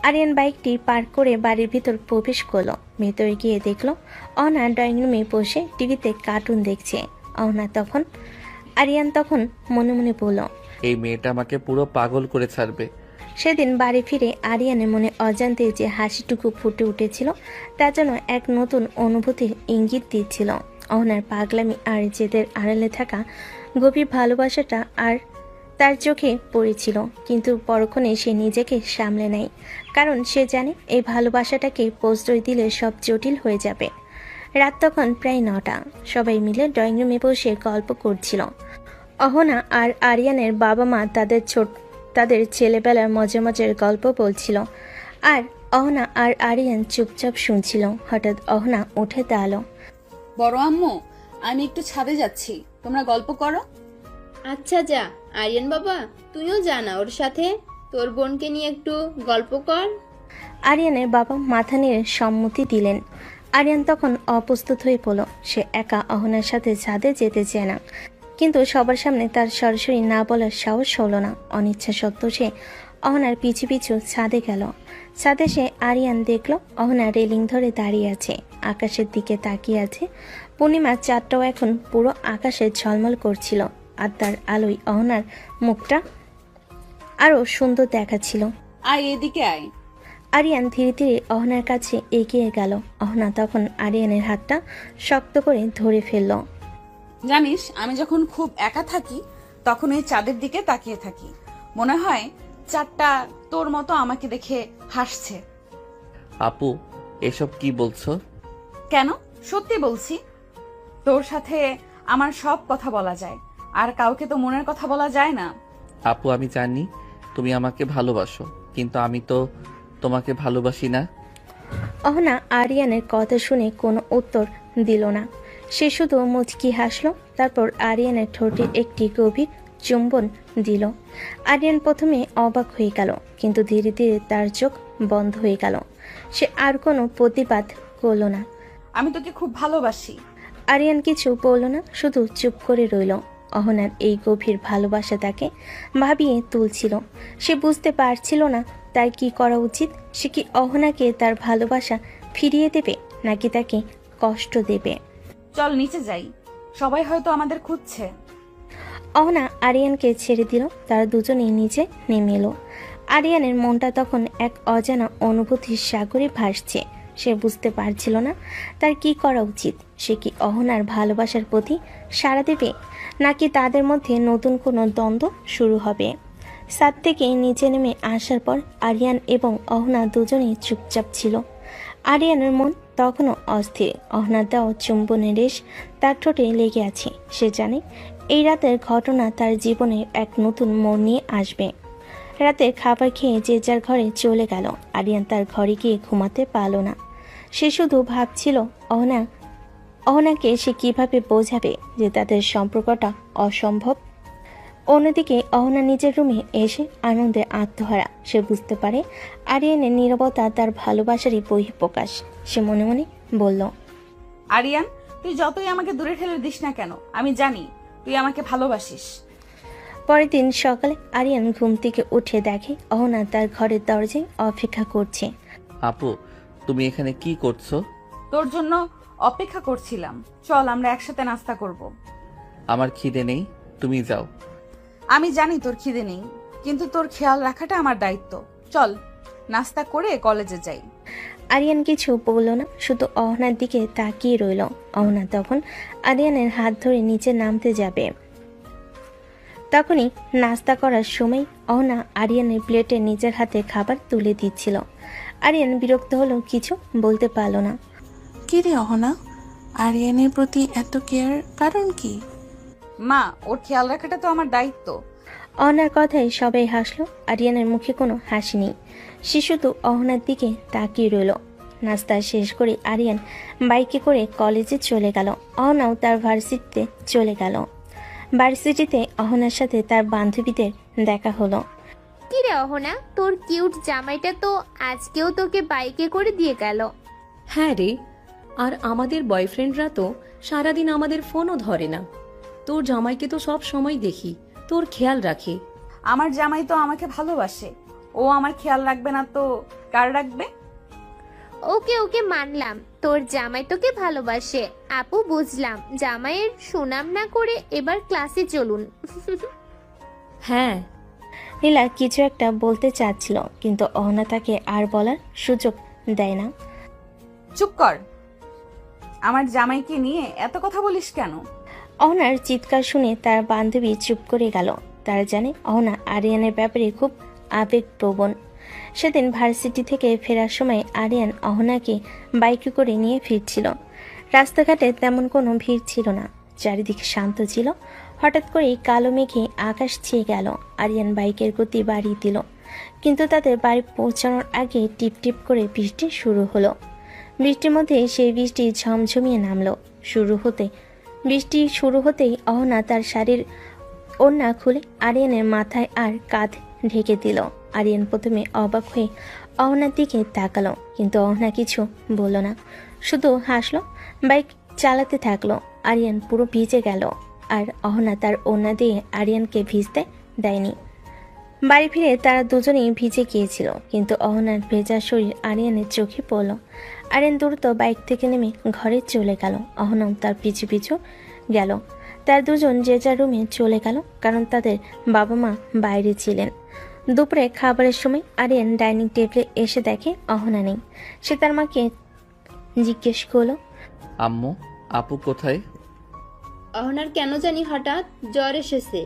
আরিয়ান বাইকটি পার্ক করে বাড়ির ভিতর প্রবেশ করলো। ভেতরে গিয়ে দেখলো অহনা ড্রয়িং রুমে বসে টিভিতে কার্টুন দেখছে। আরিয়ান তখন মনে মনে বলল, এই মেয়েটা আমাকে পুরো পাগল করে ছাড়বে। সেদিন বাড়ি ফিরে আরিয়ানের মনে অজান্তে যে হাসিটুকু ফুটে উঠেছিল তা যেন এক নতুন অনুভূতির ইঙ্গিত দিচ্ছিল। অহনার পাগলামি আর জেদের আড়ালে থাকা গভীর ভালোবাসাটা আর তার চোখে পড়েছিল, কিন্তু পরক্ষণে সে নিজেকে সামলে নেয়, কারণ সে জানে এই ভালোবাসাটাকে প্রশ্রয় দিলে সব জটিল হয়ে যাবে। রাত তখন প্রায় 9টা। সবাই মিলে ড্রয়িং রুমে বসে গল্প করছিল। অহনা আর আরিয়ানের বাবা মা তাদের ছেলেবেলার মজার গল্প বলছিল, আর অহনা আর আরিয়ান চুপচাপ শুনছিল। হঠাৎ অহনা উঠে দাঁড়ালো। বড় আম্মু, আমি একটু ছাদে যাচ্ছি, তোমরা গল্প করো। আচ্ছা যা। আরিয়ান বাবা, তুইও জানা ওর সাথে, তোর বোনকে নিয়ে একটু গল্প কর। আরিয়ানের বাবা মাথা নিয়ে সম্মতি দিলেন। আরিয়ান তখন অপ্রস্তুত হয়ে পড়ল। সে একা অহনার সাথে ছাদে যেতে চায় না, কিন্তু সবার সামনে তার সরাসরি না বলার সাহস হলো না। অনিচ্ছা সত্ত্বেও সে অহনার পিছু পিছু ছাদে গেল। ছাদে সে আরিয়ান দেখল অহনা রেলিং ধরে দাঁড়িয়ে আছে, আকাশের দিকে তাকিয়ে আছে। পূর্ণিমার চাঁদটাও এখন পুরো আকাশে ঝলমল করছিল, আর তার আলোয় অহনার মুখটা আরো সুন্দর দেখাচ্ছিল। আয় এদিকে আয়। আরিয়ান ধীরে ধীরে অহনার কাছে এগিয়ে গেল। অহনা তখন আরিয়ানের হাতটা শক্ত করে ধরে ফেলল। জানিস, আমি যখন খুব একা থাকি তখন এই চাঁদের দিকে তাকিয়ে থাকি, মনে হয় চাঁদটা তোর মতো আমাকে দেখে হাসছে। আপু, এসব কি বলছো? কেন, সত্যি বলছি। তোর সাথে আমার সব কথা বলা যায়, আর কাউকে তো মনের কথা বলা যায় না। আপু, আমি জানি তুমি আমাকে ভালোবাসো, কিন্তু আমি তো তোমাকে ভালোবাসি না। অহনা আরিয়ানের কথা শুনে কোনো উত্তর দিল না। সে শুধু মুচকি হাসল, তারপর আরিয়ানের ঠোঁটে একটি গভীর চুম্বন দিল। আরিয়ান প্রথমে অবাক হয়ে গেল, কিন্তু ধীরে ধীরে তার চোখ বন্ধ হয়ে গেল। সে আর কোনো প্রতিবাদ করল না। আমি তোকে খুব ভালোবাসি। আরিয়ান কিছু বলল না, শুধু চুপ করে রইল। অহনার এই গভীর ভালোবাসা তাকে ভাবিয়ে তুলছিল। সে বুঝতে পারছিল না তার কি করা উচিত। সে কি অহনাকে তার ভালোবাসা ফিরিয়ে দেবে, নাকি তাকে কষ্ট দেবে? চল নিচে যাই, সবাই হয়তো আমাদের খুঁজছে। অহনা আরিয়ানকে ছেড়ে দিল। তারা দুজনেই নিচে নেমে এলো। আরিয়ানের মনটা তখন এক অজানা অনুভূতির সাগরে ভাসছে। সে বুঝতে পারছিল না তার কি করা উচিত। সে কি অহনার ভালোবাসার প্রতি সাড়া দেবে, নাকি তাদের মধ্যে নতুন কোনো দ্বন্দ্ব শুরু হবে? ছাদ থেকে নিচে নেমে আসার পর আরিয়ান এবং অহনা দুজনেই চুপচাপ ছিল। আরিয়ানের মন তখনও অস্থির। অহনার দেওয়া চুম্বনের রেশ তার ঠোঁটে লেগে আছে। সে জানে এই রাতের ঘটনা তার জীবনে এক নতুন মোড় নিয়ে আসবে। রাতে খাবার খেয়ে যে যার ঘরে চলে গেল। আরিয়ান তার ঘরে গিয়ে ঘুমাতে পারল না। সে শুধু ভাবছিল অহনাকে সে কিভাবে বোঝাবে যে তাদের সম্পর্কটা অসম্ভব। অন্যদিকে অহনা নিজের রুমে এসে আনন্দে আত্মহারা। সে বুঝতে পারে আরিয়ানের নীরবতা তার ভালোবাসারই বহিঃপ্রকাশ। সে মনে মনে বলল, আরিয়ান, তুই যতই আমাকে দূরে ঠেলে দিস না কেন, আমি জানি তুই আমাকে ভালোবাসিস। পরের দিন সকালে আরিয়ান ঘুম থেকে উঠে দেখে অহনা তার ঘরের দরজায় অপেক্ষা করছে। আপু, তুমি এখানে কি করছো? তোর জন্য অপেক্ষা করছিলাম, চল আমরা একসাথে নাস্তা করব। আমার খিদে নেই, তুমি যাও। আমি জানি তোর খিদে নেই, কিন্তু তোর খেয়াল রাখাটা আমার দায়িত্ব। চল নাস্তা করে কলেজে যাই। আরিয়ান কিছু বলল না, শুধু অহনার দিকে তাকিয়ে রইল। অহনা তখন আরিয়ানের হাত ধরে নিচে নামতে যাবে। তখনই নাস্তা করার সময় অহনা আরিয়ানের প্লেটে নিজের হাতে খাবার তুলে দিচ্ছিল। আরিয়ান বিরক্ত হলো, কিছু বলতে পারল না। কি রে অহনা, আরিয়ানের প্রতি এত কেয়ার কারণ কি? মা, ওর খেয়াল রাখাটা তো আমার দায়িত্ব। অহনার কথায় সবাই হাসলো। আরিয়ানের মুখে কোনো হাসি নেই। সে শুধু অহনার দিকে তাকিয়ে রইল। নাস্তা শেষ করে আরিয়ান বাইকে করে কলেজে চলে গেল। অহনাও তার ভার্সিটিতে চলে গেল। ভার্সিটিতে অহনার সাথে তার বান্ধবীদের দেখা হলো। কি রে অহনা, তোর কিউট জামাইটা তো আজকেও তোকে বাইকে করে দিয়ে গেল। হ্যাঁ রে, আর আমাদের বয়ফ্রেন্ডরা তো সারাদিন আমাদের ফোনও ধরে না। তোর জামাইকে তো সব সময় দেখি, তোর খেয়াল রাখে। আমার জামাই তো আমাকে ভালোবাসে, ও আমার খেয়াল রাখবে না তো কার রাখবে? ওকে ওকে মানলাম, তোর জামাই তোকে ভালোবাসে। আপু বুঝলাম, জামাইয়ের সুনাম না করে এবার ক্লাসে চলুন। হ্যাঁ, নীলা কিছু একটা বলতে চাচ্ছিল, কিন্তু অহনা তাকে আর বলার সুযোগ দেয় না। চুপ কর, আমার জামাইকে নিয়ে এত কথা বলিস কেন? অহনার চিৎকার শুনে তার বান্ধবী চুপ করে গেল। তারা জানে অহনা আরিয়ানের ব্যাপারে খুব আবেগপ্রবণ। সেদিন ভার্সিটি থেকে ফেরার সময় আরিয়ান অহনাকে বাইকে করে নিয়ে ফিরছিল। রাস্তাঘাটে তেমন কোনো ভিড় ছিল না, চারিদিকে শান্ত ছিল। হঠাৎ করেই কালো মেঘে আকাশ ছেয়ে গেল। আরিয়ান বাইকের গতি বাড়িয়ে দিল, কিন্তু তাদের বাড়ি পৌঁছানোর আগে টিপ টিপ করে বৃষ্টি শুরু হলো। বৃষ্টির মধ্যে সেই বৃষ্টি ঝমঝমিয়ে নামলো। বৃষ্টি শুরু হতেই অহনা তার শাড়ির ওড়না খুলে আরিয়ানের মাথায় আর কাঁধ ঢেকে দিল। আরিয়ান প্রথমে অবাক হয়ে অহনার দিকে তাকালো, কিন্তু অহনা কিছু বলল না, শুধু হাসলো। বাইক চালাতে থাকলো। আরিয়ান পুরো ভিজে গেল, আর অহনা তার ওড়না দিয়ে আরিয়ানকে ভিজতে দেয়নি। বাড়ি ফিরে তারা দুজনেই ভিজে গিয়েছিল, কিন্তু অহনার ভেজা শরীর আরিয়ানের চোখে পড়ল। আরিয়ান দ্রুত বাইক থেকে নেমে ঘরে চলে গেল। অহনাও তার পিছু পিছু গেল। তার দুজন যে যার রুমে চলে গেল, কারণ তাদের বাবা মা বাইরে ছিলেন। দুপুরে খাবারের সময় আরিয়ান ডাইনিং টেবিলে এসে দেখে অহনা নেই। সে তার মাকে জিজ্ঞেস করলো, আম্মু, আপু কোথায়? অহনার কেন জানি হঠাৎ জ্বর এসেছে,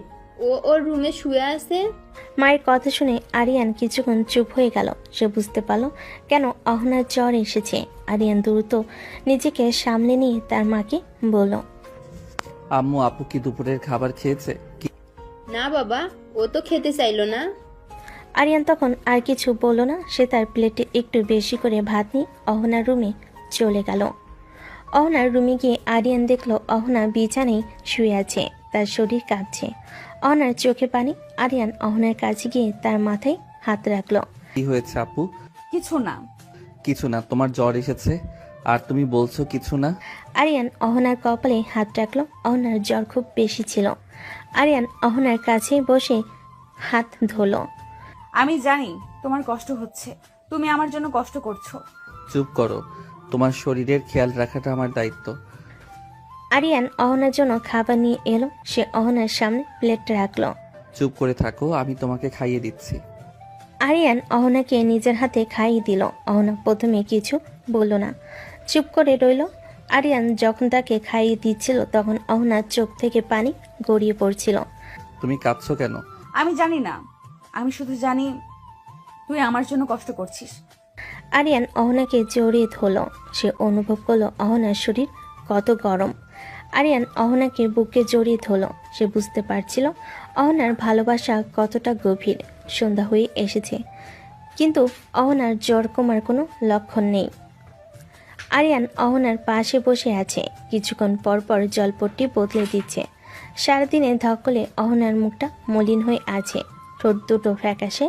ও ওর রুমে শুয়ে আছে। মায়ের কথা শুনে আরিয়ান কিছুক্ষণ চুপ হয়ে গেল। সে বুঝতে পারল কেন অহনার জ্বর এসেছে। আরিয়ান দ্রুত নিজেকে সামলে নিয়ে তার মাকে বলল, আম্মু, আপু কি দুপুরের খাবার খেয়েছে? না বাবা, ও তো খেতে চাইলো না। আরিয়ান তখন আর কিছু বলল না। সে তার প্লেটে একটু বেশি করে ভাত নিয়ে অহনার রুমে চলে গেল। অহনার রুমে গিয়ে আরিয়ান দেখল অহনা বিছানায় শুয়ে আছে, তার শরীর কাঁপছে। অহনার চোখে পানি। আরিয়ান অহনার কাছে গিয়ে তার মাথায় হাত রাখলো। কি হয়েছে আপু? কিছু না। কিছু না, তোমার জ্বর এসেছে আর তুমি বলছো কিছু না? আরিয়ান অহনার কপালে হাত রাখলো। অহনার জ্বর খুব বেশি ছিল। আরিয়ান অহনার কাছে বসে হাত ধরলো। আমি জানি তোমার কষ্ট হচ্ছে, তুমি আমার জন্য কষ্ট করছো। চুপ করো, তোমার শরীরের খেয়াল রাখাটা আমার দায়িত্ব। আরিয়ান অহনার জন্য খাবার নিয়ে এলো। সে অহনার সামনে প্লেট রাখলো। চুপ করে থাকো, আমি তোমাকে খাইয়ে দিচ্ছি। আরিয়ান অহনাকে নিজের হাতে খাইয়ে দিল। অহনা প্রথমে কিছু বলল না, চুপ করে রইল। আরিয়ান যখন তাকে খাইয়ে দিচ্ছিল, তখন অহনার চোখ থেকে পানি গড়িয়ে পড়ছিল। তুমি কাঁদছো কেন? আমি জানি না, আমি শুধু জানি তুই আমার জন্য কষ্ট করছিস। আরিয়ান অহনাকে জড়িয়ে ধরল। সে অনুভব করলো অহনার শরীর কত গরম। আরিয়ান অহনাকে বুকে জড়িয়ে ধরল। সে বুঝতে পারছিল অহনার ভালোবাসা কতটা গভীর। সন্ধ্যা হয়ে এসেছে, কিন্তু অহনার জ্বর কমার কোনো লক্ষণ নেই। আরিয়ান অহনার পাশে বসে আছে। কিছুক্ষণ পর পর জলপট্টি বদলে দিচ্ছে। সারাদিনে ধকলে অহনার মুখটা মলিন হয়ে আছে, ঠোঁট দুটো ফ্যাকাশে।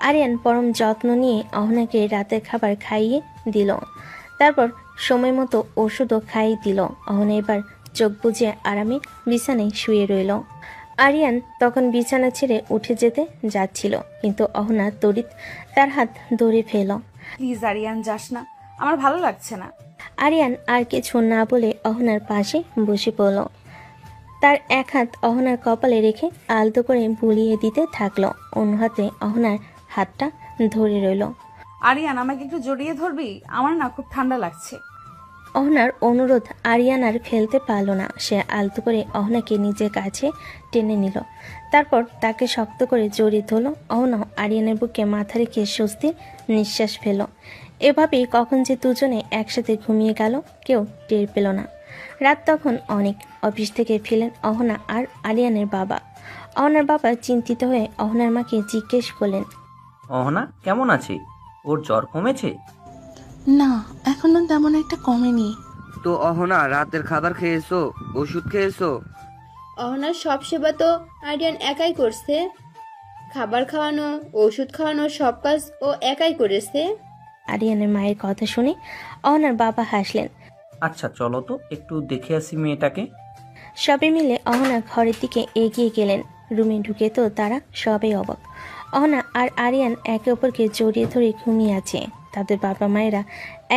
আরিয়ান পরম যত্ন নিয়ে অহনাকে রাতের খাবার খাইয়ে দিল। তারপর সময় মতো ওষুধও খাইয়ে দিল। অহনা এবার চোখ বুজে আরামে বিছানায় শুয়ে রইল। আরিয়ান তখন বিছানা ছেড়ে উঠে যেতে যাচ্ছিল, কিন্তু অহনা তড়িৎ তার হাত ধরে ফেল। প্লিজ আরিয়ান, যাস না, আমার ভালো লাগছে না। আরিয়ান আর কিছু না বলে অহনার পাশে বসে পড়ল। তার এক হাত অহনার কপালে রেখে আলতো করে বুলিয়ে দিতে থাকলো। অন্য হাতে অহনার হাতটা ধরে রইল। আরিয়ান, আমাকে একটু জড়িয়ে ধরবি? আমার না খুব ঠান্ডা লাগছে। অহনার অনুরোধ আরিয়ান আর ফেলতে পারল না। সে আলতো করে অহনাকে নিজের কাছে টেনে নিল। তারপর তাকে শক্ত করে জড়িয়ে ধরল। অহনা আরিয়ানের বুকে মাথা রেখে স্বস্তির নিঃশ্বাস ফেল। এভাবেই কখন যে দুজনে একসাথে ঘুমিয়ে গেল কেউ টের পেল না। রাত তখন অনেক। অফিস থেকে ফিরলেন অহনা আর আরিয়ানের বাবা। অহনার বাবা চিন্তিত হয়ে অহনার মাকে জিজ্ঞেস করলেন, অহনা কেমন আছে? ওর জ্বর কমেছে? না, এখনো তেমন একটা কমেনি। তো অহনা, রাতের খাবার খেয়েছো? ওষুধ খেয়েছো? অহনার সব সেবা তো আরিয়ান একাই করছে। খাবার খাওয়ানো, ওষুধ খাওয়ানো, সব কাজ ও একাই করেছে। আরিয়ানের মায়ের কথা শুনে অহনার বাবা হাসলেন। আচ্ছা চলো তো একটু দেখে আসি মেয়েটাকে। সবাই মিলে অহনা ঘরের দিকে এগিয়ে গেলেন। রুমে ঢুকে তো তারা সবাই অবাক। অহনা আর আরিয়ান একে অপরকে জড়িয়ে ধরে ঘুমিয়ে আছে। তাদের বাবা মায়েরা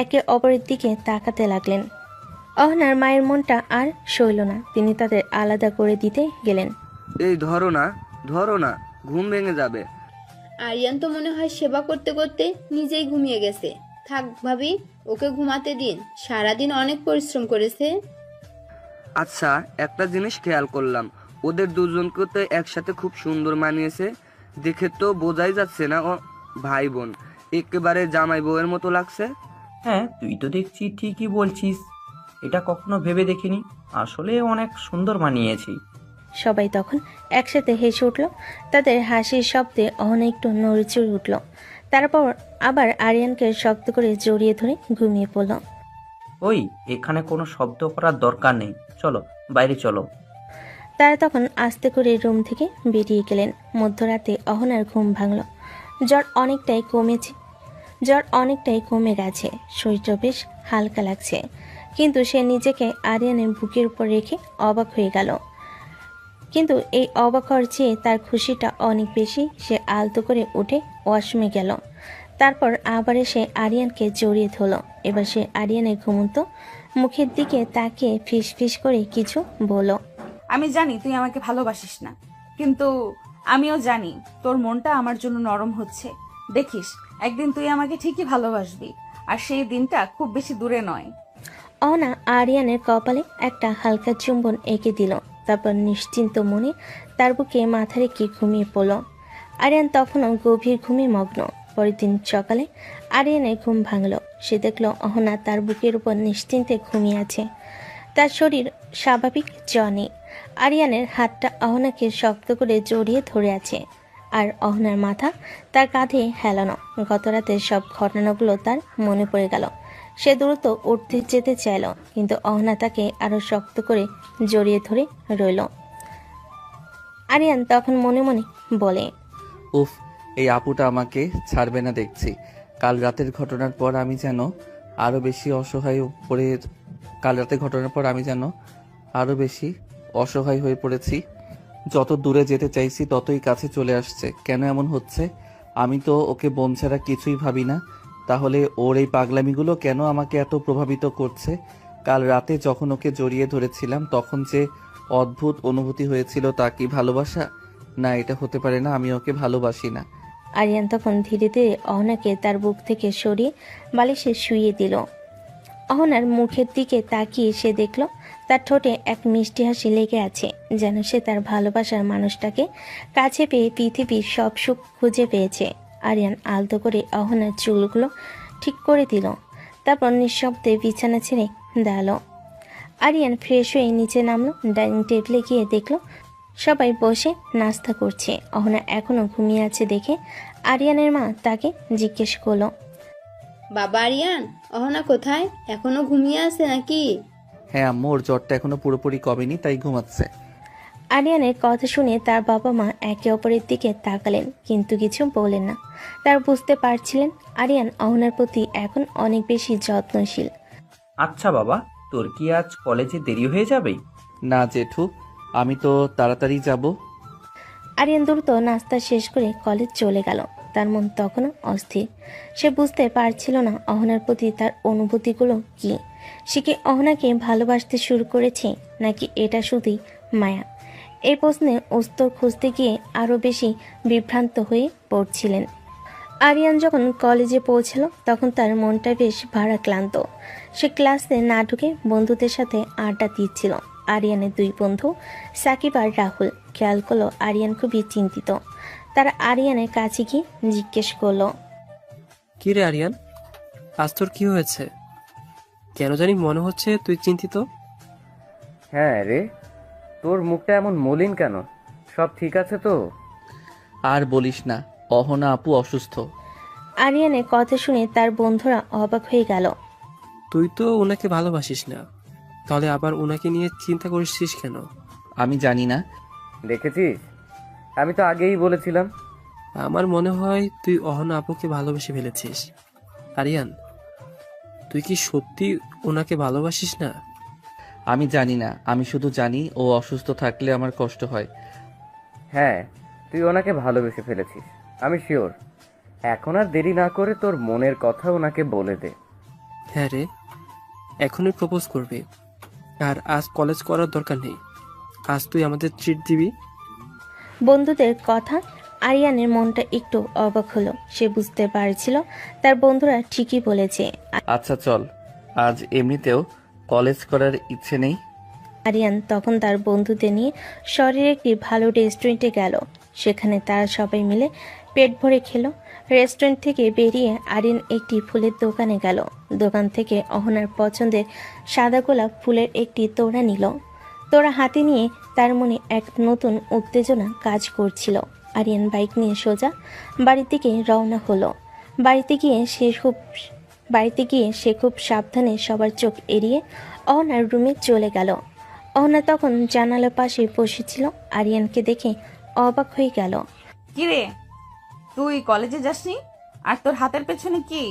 একে অপরের দিকে তাকাতে লাগলেন। অহনার মায়ের মনটা আর সইল না, তিনি তাদের আলাদা করে দিতে গেলেন। এই ধরো না, ধরো না, ঘুম ভেঙে যাবে। আরিয়ান তো মনে হয় সেবা করতে করতে নিজেই ঘুমিয়ে গেছে। থাক ভাবি, ওকে ঘুমাতে দিন, সারাদিন অনেক পরিশ্রম করেছে। আচ্ছা, একটা জিনিস খেয়াল করলাম, ওদের দুজনকে তো একসাথে খুব সুন্দর মানিয়েছে। দেখে তো বোঝাই যাচ্ছে না ও ভাই বোন, একেবারে জামাই বউয়ের মতো লাগছে। হ্যাঁ, তুই তো দেখছি ঠিকই বলছিস। এটা কখনো ভেবে দেখিনি। আসলে অনেক সুন্দর মানিয়েছি। সবাই তখন একসাথে হেসে উঠল। তাদের হাসির শব্দে অহনা একটু নড়েচড়ে উঠল। তারপর আবার আরিয়ানকে শক্ত করে জড়িয়ে ধরে ঘুমিয়ে পড়ল। ওই, এখানে কোনো শব্দ করার দরকার নেই, চলো বাইরে চলো। তারা তখন আস্তে করে রুম থেকে বেরিয়ে গেলেন। মধ্যরাতে অহনার ঘুম ভাঙল। জ্বর অনেকটাই কমে গেছে। শরীরটা বেশ হালকা লাগছে, কিন্তু সে নিজেকে আরিয়ানের বুকের উপর রেখে অবাক হয়ে গেল। কিন্তু এই অবাক হওয়ার চেয়ে তার খুশিটা অনেক বেশি। সে আলতো করে উঠে ওয়াশরুমে গেল। তারপর আবার এসে আরিয়ানকে জড়িয়ে ধরল। এবার সে আরিয়ানের ঘুমন্ত মুখের দিকে তাকিয়ে ফিস ফিস করে কিছু বলল। আমি জানি তুই আমাকে ভালোবাসিস না, কিন্তু আমিও জানি তোর মনটা আমার জন্য নরম হচ্ছে। দেখিস, একদিন তুই আমাকে ঠিকই ভালোবাসবি, আর সেই দিনটা খুব বেশি দূরে নয়। অহনা আরিয়ানের কপালে একটা হালকা চুম্বন এঁকে দিল। তারপর নিশ্চিন্ত মনে তার বুকে মাথা রেখে ঘুমিয়ে পড়ল। আরিয়ান তখনও গভীর ঘুমে মগ্ন। পরের দিন সকালে আরিয়ানের ঘুম ভাঙল। সে দেখল অহনা তার বুকের উপর নিশ্চিন্তে ঘুমিয়ে আছে। তার শরীর স্বাভাবিক জ্বর নেই। আরিয়ানের হাতটা অহনাকে শক্ত করে জড়িয়ে ধরে আছে, আর অহনার মাথা তার কাঁধে হেলানো। গত রাতের সব ঘটনাগুলো তার মনে পড়ে গেল। সে দ্রুত উঠতে যেতে চাইল, কিন্তু অহনা তাকে আরো শক্ত করে জড়িয়ে ধরে রইল। আরিয়ান তখন মনে মনে বলে, উফ, এই আপুটা আমাকে ছাড়বে না দেখছি। কাল রাতের ঘটনার পর আমি যেন আরো বেশি অসহায় হয়ে পড়েছি। যত দূরে যেতে চাইছি ততই কাছে চলে আসছে। কেন এমন হচ্ছে? আমি তো ওকে বোন ছাড়া কিছুই ভাবি না, তাহলে ওর এই পাগলামিগুলো কেন আমাকে এত প্রভাবিত করছে? কাল রাতে যখন ওকে জড়িয়ে ধরেছিলাম তখন যে অদ্ভুত অনুভূতি হয়েছিল, তা কি ভালোবাসা? না, এটা হতে পারে না, আমি ওকে ভালোবাসি না। আরিয়ান তখন ধীরে ধীরে অহনাকে তার বুক থেকে সরিয়ে বালিশে শুইয়ে দিল। অহনার মুখের দিকে তাকিয়ে সে দেখল তার ঠোঁটে এক মিষ্টি হাসি লেগে আছে, যেন সে তার ভালোবাসার মানুষটাকে কাছে পেয়ে পৃথিবীর সব সুখ খুঁজে পেয়েছে। আরিয়ান আলতো করে অহনার চুলগুলো ঠিক করে দিল। তারপর নিঃশব্দে বিছানা ছেড়ে দাঁড়ালো। আরিয়ান ফ্রেশ হয়ে নিচে নামলো। ডাইনিং টেবিলে গিয়ে দেখলো সবাই বসে নাস্তা করছে। অহনা এখনো ঘুমিয়ে আছে দেখে আরিয়ানের মা তাকে জিজ্ঞেস করলো, বাবা আরিয়ান, অহনা কোথায়? এখনো ঘুমিয়ে আছে নাকি? হ্যাঁ আম্মু, ওর জ্বরটা এখনো পুরোপুরি কমেনি, তাই ঘুমাচ্ছে। আরিয়ানের কথা শুনে তার বাবা মা একে অপরের দিকে তাকালেন, কিন্তু কিছু বললেন না। তারা বুঝতে পারছিলেন আরিয়ান অহনার প্রতি এখন অনেক বেশি যত্নশীল। আচ্ছা বাবা, তোর কি আজ কলেজে দেরি হয়ে যাবে? না জেঠু, আমি তো তাড়াতাড়ি যাব। আরিয়ান দ্রুত নাস্তা শেষ করে কলেজ চলে গেল। তার মন তখনও অস্থির। সে বুঝতে পারছিল না অহনার প্রতি তার অনুভূতিগুলো কি। সে কি অহনাকে ভালোবাসতে শুরু করেছে, নাকি এটা শুধুই মায়া? এই প্রশ্নের উত্তর খুঁজতে গিয়ে আরও বেশি বিভ্রান্ত হয়ে পড়ছিলেন। আরিয়ান যখন কলেজে পৌঁছালো তখন তার মনটা বেশ ভারাক্লান্ত। সে ক্লাসে না ঢুকে বন্ধুদের সাথে আড্ডা দিচ্ছিল। আরিয়ানের দুই বন্ধু সাকিব আর রাহুল খেয়াল করলো আরিয়ান খুবই চিন্তিত। তারা আরিয়ানের কাছে গিয়ে জিজ্ঞেস করলো, কি রে আরিয়ান, আজ তোর কি হয়েছে? কেন জানি মনে হচ্ছে তুই চিন্তিত। হ্যাঁ রে, তোর মুখটা এমন মলিন কেন? সব ঠিক আছে তো? আর বলিস না, অহনা আপু অসুস্থ। আরিয়ানের কথা শুনে তার বন্ধুরা অবাক হয়ে গেল। তুই তো ওনাকে ভালোবাসিস না, তাহলে আবার ওনাকে নিয়ে চিন্তা করছিস কেন? আমি জানি না। দেখেছিস, আমি তো আগেই বলেছিলাম। আমার মনে হয় তুই অহনা আপুকে ভালোবেসে ফেলেছিস। আরিয়ান, তুই কি সত্যি ওনাকে ভালোবাসিস না? আমি জানি না, আমি শুধু জানি ও অসুস্থ থাকলে আমার কষ্ট হয়। হ্যাঁ, তুই ওনাকে ভালোবেসে ফেলেছিস, আমি শিওর। এখন আর দেরি না করে তোর মনের কথা ওনাকে বলে দে। হ্যাঁ রে, এখনই প্রপোজ করবি। আর আজ কলেজ করার দরকার নেই, আজ তুই আমাদের ট্রিট দিবি। বন্ধুদের কথা আরিয়ানের মনটা একটু অবাক হলো। সে বুঝতে পারছিল তার বন্ধুরা ঠিকই বলেছে। আচ্ছা চল, আজ এমনিতেও কলেজ করার ইচ্ছে নেই। আরিয়ান তখন তার বন্ধুদের নিয়ে শহরের একটি ভালো রেস্টুরেন্টে গেল। সেখানে তারা সবাই মিলে পেট ভরে খেলো। রেস্টুরেন্ট থেকে বেরিয়ে আরিয়ান একটি ফুলের দোকানে গেল। দোকান থেকে অহনার পছন্দের সাদা গোলাপ ফুলের একটি তোড়া নিল। তোড়া হাতে নিয়ে তার মনে এক নতুন উত্তেজনা কাজ করছিল। আরিয়ান বাইক নিয়ে সোজা বাড়ির দিকে রওনা হলো। বাড়িতে গিয়ে সে খুব সাবধানে সবার চোখ এড়িয়ে অহনার রুমে চলে গেল। অহনা তখন জানালার পাশে বসেছিল। আরিয়ানকে দেখে অবাক হয়ে গেল। কিরে, তুই কলেজে যাসনি? আর তোর হাতের পেছনে কি?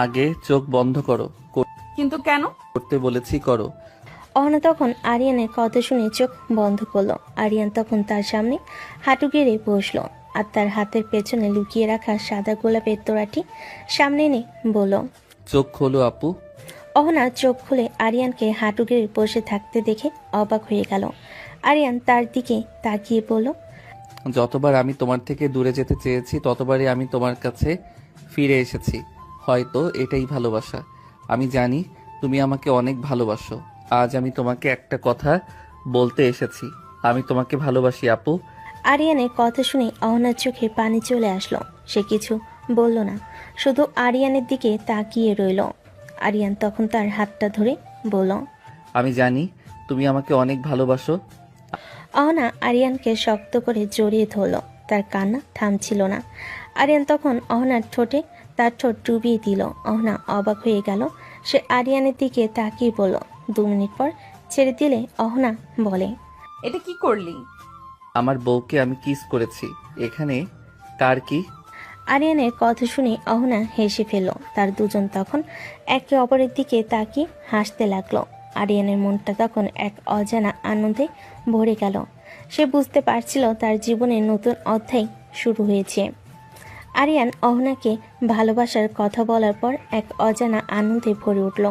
আগে চোখ বন্ধ করো, কিন্তু কেন? করতে বলেছি করো। অহনা তখন আরিয়ানের কথা শুনে চোখ বন্ধ করলো। আরিয়ান তখন তার সামনে হাঁটু গেড়ে বসলো আর তার হাতের পেছনে লুকিয়ে রাখা সাদা গোলাপের তোড়াটি সামনে এনে বলল, চোখ খোলো আপু। অহনা চোখ খুলে আরিয়ানকে হাঁটু গেড়ে বসে থাকতে দেখে অবাক হয়ে গেল। আরিয়ান তার দিকে তাকিয়ে বলল, যতবার আমি তোমার থেকে দূরে যেতে চেয়েছি ততবারই আমি তোমার কাছে ফিরে এসেছি। হয়তো এটাই ভালোবাসা। আমি জানি তুমি আমাকে অনেক ভালোবাসো। আজ আমি তোমাকে একটা কথা বলতে এসেছি, আমি তোমাকে ভালোবাসি আপু। আরিয়ানের কথা শুনে অহনার চোখে পানি চলে আসলো। সে কিছু বলল না, শুধু আরিয়ানের দিকে তাকিয়ে রইল। আরিয়ান তখন তার হাতটা ধরে বলল, আমি জানি তুমি আমাকে অনেক ভালোবাসো। অহনা আরিয়ানকে শক্ত করে জড়িয়ে ধরল। তার কান্না থামছিল না। আরিয়ান তখন অহনার ঠোঁটে তার ঠোঁট ডুবিয়ে দিল। অহনা অবাক হয়ে গেল। সে আরিয়ানের দিকে তাকিয়ে বলল। 2 মিনিট পর ছেড়ে দিলে অহনা বলে, এটা কি করলি? আমার বউকে আমি কিস করেছি। এখানে কার কি? আরিয়ানের কথা শুনে অহনা হেসে ফেলল। তার দুজন তখন একে অপরের দিকে তাকিয়ে হাসতে লাগলো। আরিয়ানের মনটা তখন এক অজানা আনন্দে ভরে গেল। সে বুঝতে পারছিল তার জীবনের নতুন অধ্যায় শুরু হয়েছে। আরিয়ান অহনাকে ভালোবাসার কথা বলার পর এক অজানা আনন্দে ভরে উঠল।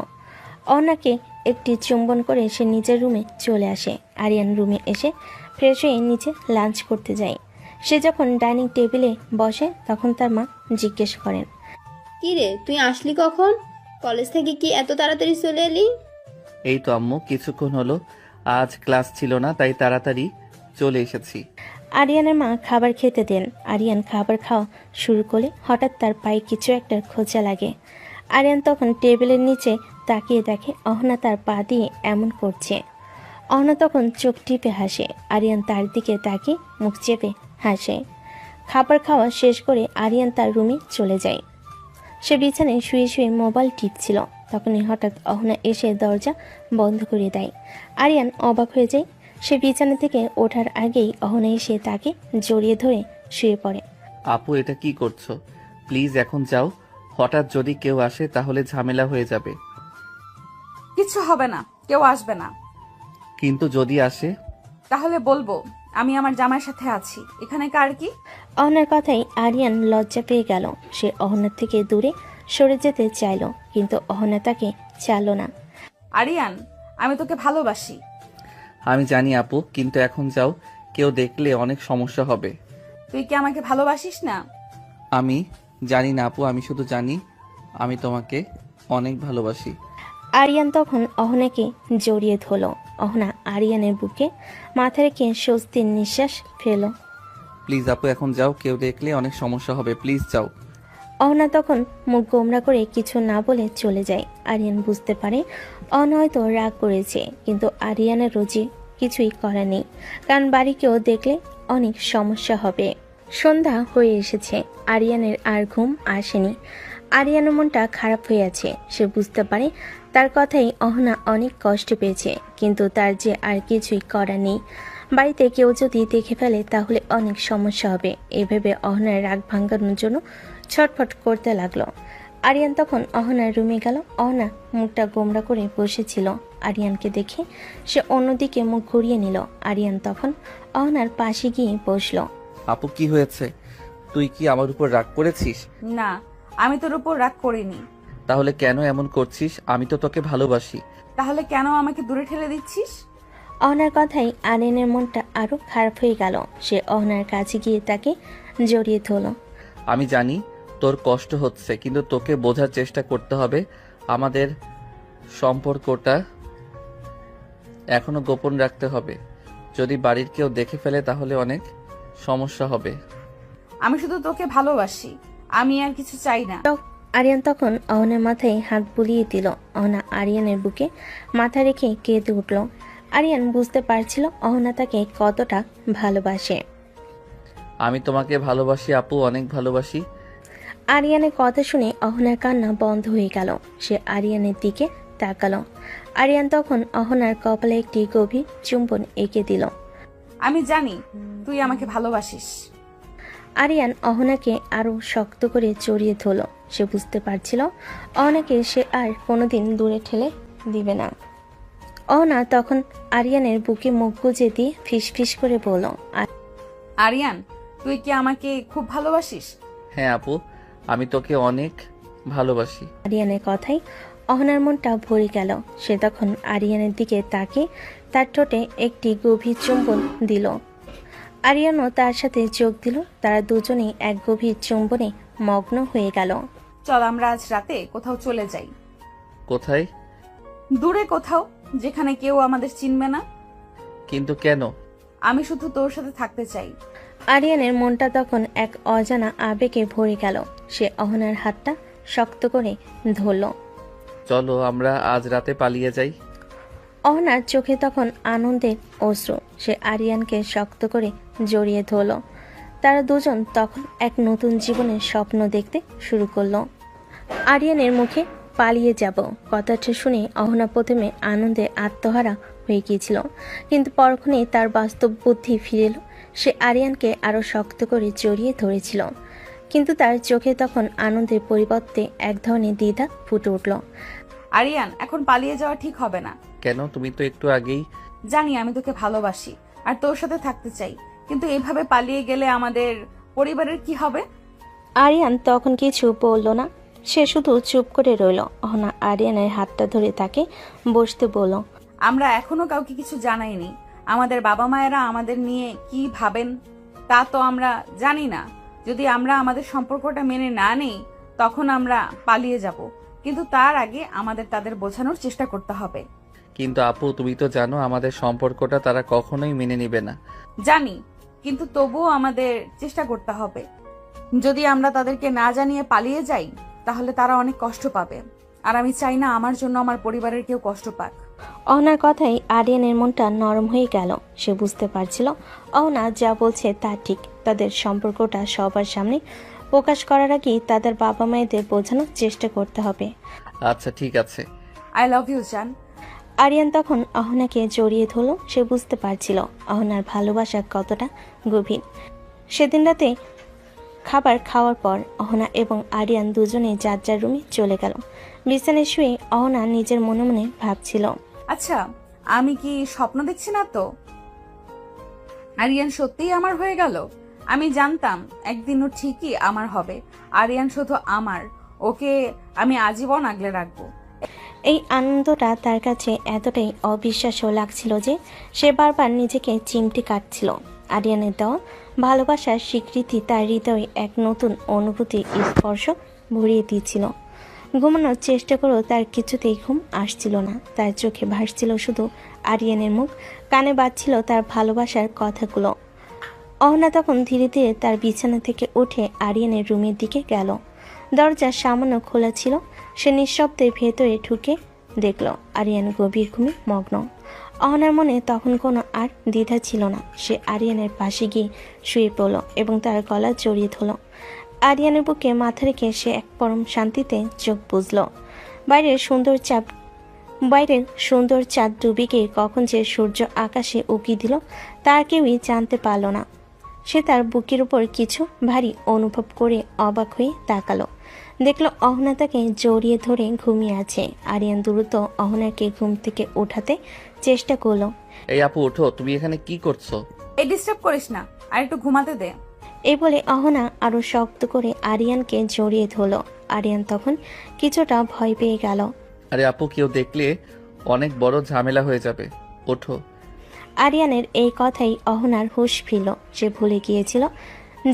অহনাকে একটি চুম্বন করে সে নিজের রুমে চলে আসে। আরিয়ান রুমে এসে ফ্রেশ হয়ে নিচে লাঞ্চ করতে যায়। সে যখন ডাইনিং টেবিলে বসে তখন তার মা জিজ্ঞেস করেন, কি রে, তুই আসলি কখন? কলেজ থেকে কি এত তাড়াতাড়ি চলে এলি? এই তো আম্মু, কিছুক্ষণ হলো। আজ ক্লাস ছিল না তাই তাড়াতাড়ি চলে এসেছি। আরিয়ানের মা খাবার খেতে দেন। আরিয়ান খাবার খাওয়া শুরু করলে হঠাৎ তার পায়ে কিছু একটা খোঁচা লাগে। আরিয়ান তখন টেবিলের নিচে তাকিয়ে দেখে অহনা তার পা দিয়ে এমন করছে। অহনা তখন চোখ টিপে হাসে। আরিয়ান তার দিকে তাকিয়ে মুখ চেপে হাসে। খাবার খাওয়া শেষ করে আরিয়ান তার রুমে চলে যায়। সে বিছানায় শুয়ে শুয়ে মোবাইল টিপছিল। তখনই হঠাৎ অহনা এসে দরজা বন্ধ করে দেয়। আরিয়ান অবাক হয়ে যায়। সে বিছানা থেকে ওঠার আগেই অহনা এসে তাকে জড়িয়ে ধরে শুয়ে পড়ে। আপু, এটা কি করছো? প্লিজ এখন যাও। হঠাৎ যদি কেউ আসে তাহলে ঝামেলা হয়ে যাবে। কিছু হবে না, কেউ আসবে না। কিন্তু যদি আসে? তাহলে বলবো আমি আমার জামাইয়ের সাথে আছি। এখানে কার কি? অহনার কথাই আরিয়ান লজ্জা পেয়ে গেল। সে অহনার থেকে দূরে সরে যেতে চাইল, কিন্তু অহনা তাকে চাইল না। আরিয়ান, আমি তোকে ভালোবাসি। আমি জানি আপু, কিন্তু এখন যাও, কেউ দেখলে অনেক সমস্যা হবে। তুই কি আমাকে ভালোবাসিস না? আমি জানি না আপু, আমি শুধু জানি আমি তোমাকে অনেক ভালোবাসি। আরিয়ান তখন অহনাকে জড়িয়ে ধরল। অহনা আরিয়ানের বুকে মাথা রেখে স্বস্তির নিঃশ্বাস ফেল। প্লিজ আপু, এখন যাও, কেউ দেখলে অনেক সমস্যা হবে, প্লিজ যাও। অহনা তখন মুখ গোমরা করে কিছু না বলে চলে যায়। আরিয়ান বুঝতে পারে অহনা হয়তো রাগ করেছে, কিন্তু আরিয়ানের রোজি কিছুই করা নেই, কারণ বাড়ি কেউ দেখলে অনেক সমস্যা হবে। সন্ধ্যা হয়ে এসেছে, আরিয়ানের আর ঘুম আসেনি। আরিয়ানের মনটা খারাপ হয়ে আছে। সে বুঝতে পারে তার কথাই অহনা অনেক কষ্ট পেয়েছে, কিন্তু তার যে আর কিছুই করার নেই। বাড়িতে কেউ যদি দেখে ফেলে তাহলে অনেক সমস্যা হবে। এভাবে অহনার রাগ ভাঙানোর জন্য ছটফট করতে লাগলো। আরিয়ান তখন অহনার রুমে গেল। অহনা মুখটা গোমরা করে বসেছিল। আরিয়ানকে দেখে সে অন্যদিকে মুখ ঘুরিয়ে নিল। আরিয়ান তখন অহনার পাশে গিয়ে বসলো। আপু কি হয়েছে? তুই কি আমার উপর রাগ করেছিস? না, আমি তোর উপর রাগ করিনি। তাহলে কেন এমন করছিস? আমি তো তোকে ভালোবাসি। তাহলে কেন আমাকে দূরে ঠেলে দিচ্ছিস? অহনার কথাই আরিয়ানের মনটা আরো খারাপ হয়ে গেল। সে অহনার কাছে গিয়ে তাকে জড়িয়ে ধরল। আমি জানি তোর কষ্ট হচ্ছে, কিন্তু তোকে বোঝার চেষ্টা করতে হবে। আমাদের সম্পর্কটা এখনো গোপন রাখতে হবে। যদি বাড়ির কেউ দেখে ফেলে তাহলে অনেক সমস্যা হবে। আমি শুধু তোকে ভালোবাসি, আমি আর কিছু চাই না। আরিয়ান তখন অহনার মাথায় হাত বুলিয়ে দিল। অহনা আরিয়ানের বুকে মাথা রেখে কেঁদে উঠল। আরিয়ান বুঝতে পারছিল অহনা তাকে কতটা ভালোবাসে। আমি তোমাকে ভালোবাসি আপু, অনেক ভালোবাসি। আরিয়ানের কথা শুনে অহনার কান্না বন্ধ হয়ে গেল। সে আরিয়ানের দিকে তাকালো। আরিয়ান তখন অহনার কপালে একটি গভীর চুম্বন এঁকে দিল। আমি জানি তুই আমাকে ভালোবাসিস। আরিয়ান অহনাকে আরো শক্ত করে জড়িয়ে ধরল। সে বুঝতে পারছিল অহনাকে সে আর কোনোদিন দূরে ঠেলে দিবে না। অহনা তখন আরিয়ানের বুকে মুখ গুজে দিয়ে ফিসফিস করে বলল, আরিয়ান, তুই কি আমাকে খুব ভালোবাসিস? হ্যাঁ আপু, আমি তোকে অনেক ভালোবাসি। আরিয়ানের কথাই অহনার মনটা ভরে গেল। সে তখন আরিয়ানের দিকে তাকিয়ে তার ঠোঁটে একটি গভীর চুম্বন দিল। আরিয়ানও তার সাথে যোগ দিল। তারা দুজনেই এক গভীর চুম্বনে মগ্ন হয়ে গেল। চল আমরা আজ রাতে কোথাও চলে যাই। কোথায়? দূরে কোথাও, যেখানে কেউ আমাদের চিনবে না। কিন্তু কেন? আমি শুধু তোর সাথে থাকতে চাই। আরিয়ানের মনটা তখন এক অজানা আবেগে ভরে গেল। সে অহনার হাতটা শক্ত করে ধরল। চলো আমরা আজ রাতে পালিয়ে যাই। অহনার চোখে তখন আনন্দের অশ্রু। সে আরিয়ানকে শক্ত করে জড়িয়ে ধরল। তারা দুজন তখন এক নতুন জীবনের স্বপ্ন দেখতে শুরু করলো। আরিয়ানের মুখে পালিয়ে যাব কথাটা শুনে অহনা প্রথমে আনন্দে আত্মহারা হয়ে গিয়েছিল, কিন্তু পরক্ষণেই তার বাস্তব বুদ্ধি ফিরে এলো। সে আরিয়ানকে আরো শক্ত করে জড়িয়ে ধরেছিল, কিন্তু তার চোখে তখন আনন্দের পরিবর্তে এক ধরনের দ্বিধা ফুটে উঠল। আরিয়ান, এখন পালিয়ে যাওয়া ঠিক হবে না। কেন? তুমি তো একটু আগেই। জানি আমি তোকে ভালোবাসি আর তোর সাথে থাকতে চাই, কিন্তু এভাবে পালিয়ে গেলে আমাদের পরিবারের কি হবে? আরিয়ান তখন কিছু বলল না। সে শুধু চুপ করে রইল। অহনা আরিয়ানের হাতটা ধরে তাকে বসতে বলল। আমরা এখনো কাউকে কিছু জানাইনি। আমাদের বাবা মায়েরা আমাদের নিয়ে কি ভাবেন তা তো আমরা জানি না। যদি আমরা আমাদের সম্পর্কটা মেনে না নেই তখন আমরা পালিয়ে যাব, কিন্তু তার আগে আমাদের তাদের বোঝানোর চেষ্টা করতে হবে। কিন্তু আপু তুমি তো জানো আমাদের সম্পর্কটা তারা কখনোই মেনে নেবে না। জানি, কিন্তু তবুও আমাদের চেষ্টা করতে হবে। যদি আমরা তাদেরকে না জানিয়ে পালিয়ে যাই তাহলে তারা অনেক কষ্ট পাবে, আর আমি চাই না আমার জন্য আমার পরিবারের কেউ কষ্ট পাক। অহনার কথাই আরিয়ানের মনটা নরম হয়ে গেল। সে বুঝতে পারছিল অহনা যা বলছে তা ঠিক। তাদের সম্পর্কটা সবার সামনে প্রকাশ করার আগেই তাদের বাবা মায়েদের বোঝানোর চেষ্টা করতে হবে। আচ্ছা ঠিক আছে। আই লাভ ইউ জান। আরিয়ান তখন অহনাকে জড়িয়ে ধরল। সে বুঝতে পারছিল অহনার ভালোবাসা কতটা গভীর। সেদিন রাতে খাবার খাওয়ার পর অহনা এবং আরিয়ান দুজনে যার যার রুমে চলে গেল। বিছানায় শুয়ে অহনা নিজের মনে মনে ভাবছিল, আচ্ছা আমি কি স্বপ্ন দেখছি না তো? আরিয়ান সত্যিই আমার হয়ে গেল। আমি জানতাম একদিন ও ঠিকই আমার হবে। আরিয়ান শুধু আমার, ওকে আমি আজীবন আগলে রাখবো। এই আনন্দটা তার কাছে এতটাই অবিশ্বাস্য লাগছিল যে সে বারবার নিজেকে চিমটি কাটছিল। আরিয়ানের দেওয়া ভালোবাসার স্বীকৃতি তার হৃদয়ে এক নতুন অনুভূতি স্পর্শ ভরিয়ে দিয়েছিল। ঘুমানোর চেষ্টা করেও তার কিছুতেই ঘুম আসছিল না। তার চোখে ভাসছিল শুধু আরিয়ানের মুখ, কানে বাজছিল তার ভালোবাসার কথাগুলো। অহনা তখন ধীরে ধীরে তার বিছানা থেকে উঠে আরিয়ানের রুমের দিকে গেল। দরজা সামান্য খোলা ছিল। সে নিঃশব্দে ভেতরে ঢুকে দেখল আরিয়ান গভীর ঘুমে মগ্ন। অহনার মনে তখন কোনো আর দ্বিধা ছিল না। সে আরিয়ানের পাশে গিয়ে শুয়ে পড়ল এবং তার গলা জড়িয়ে ধরল। আরিয়ানের বুকে মাথা রেখে সে এক পরম শান্তিতে চোখ বুঝল। বাইরের সুন্দর চাঁদ ডুবে গিয়ে কখন যে সূর্য আকাশে উকি দিল তার কেউই জানতে পারল না। সে তার বুকের উপর কিছু ভারী অনুভব করে অবাক হয়ে তাকালো। দেখল অহনা তাকে জড়িয়ে ধরে ঘুমিয়ে আছে। আরিয়ান দ্রুত অহনাকে ঘুম থেকে ওঠাতে চেষ্টা করলো। এই আপু ওঠো, তুমি এখানে কি করছো? এই ডিস্টার্ব করিস না, আর একটু ঘুমাতে দে। এই বলে অহনা আরো শক্ত করে আরিয়ানকে জড়িয়ে ধরল। আরিয়ান তখন কিছুটা ভয় পেয়ে গেল। আরে আপু, কেউ দেখলে অনেক বড় ঝামেলা হয়ে যাবে, ওঠো। আরিয়ানের এই কথাই অহনার হুঁশ ফিরল। সে ভুলে গিয়েছিল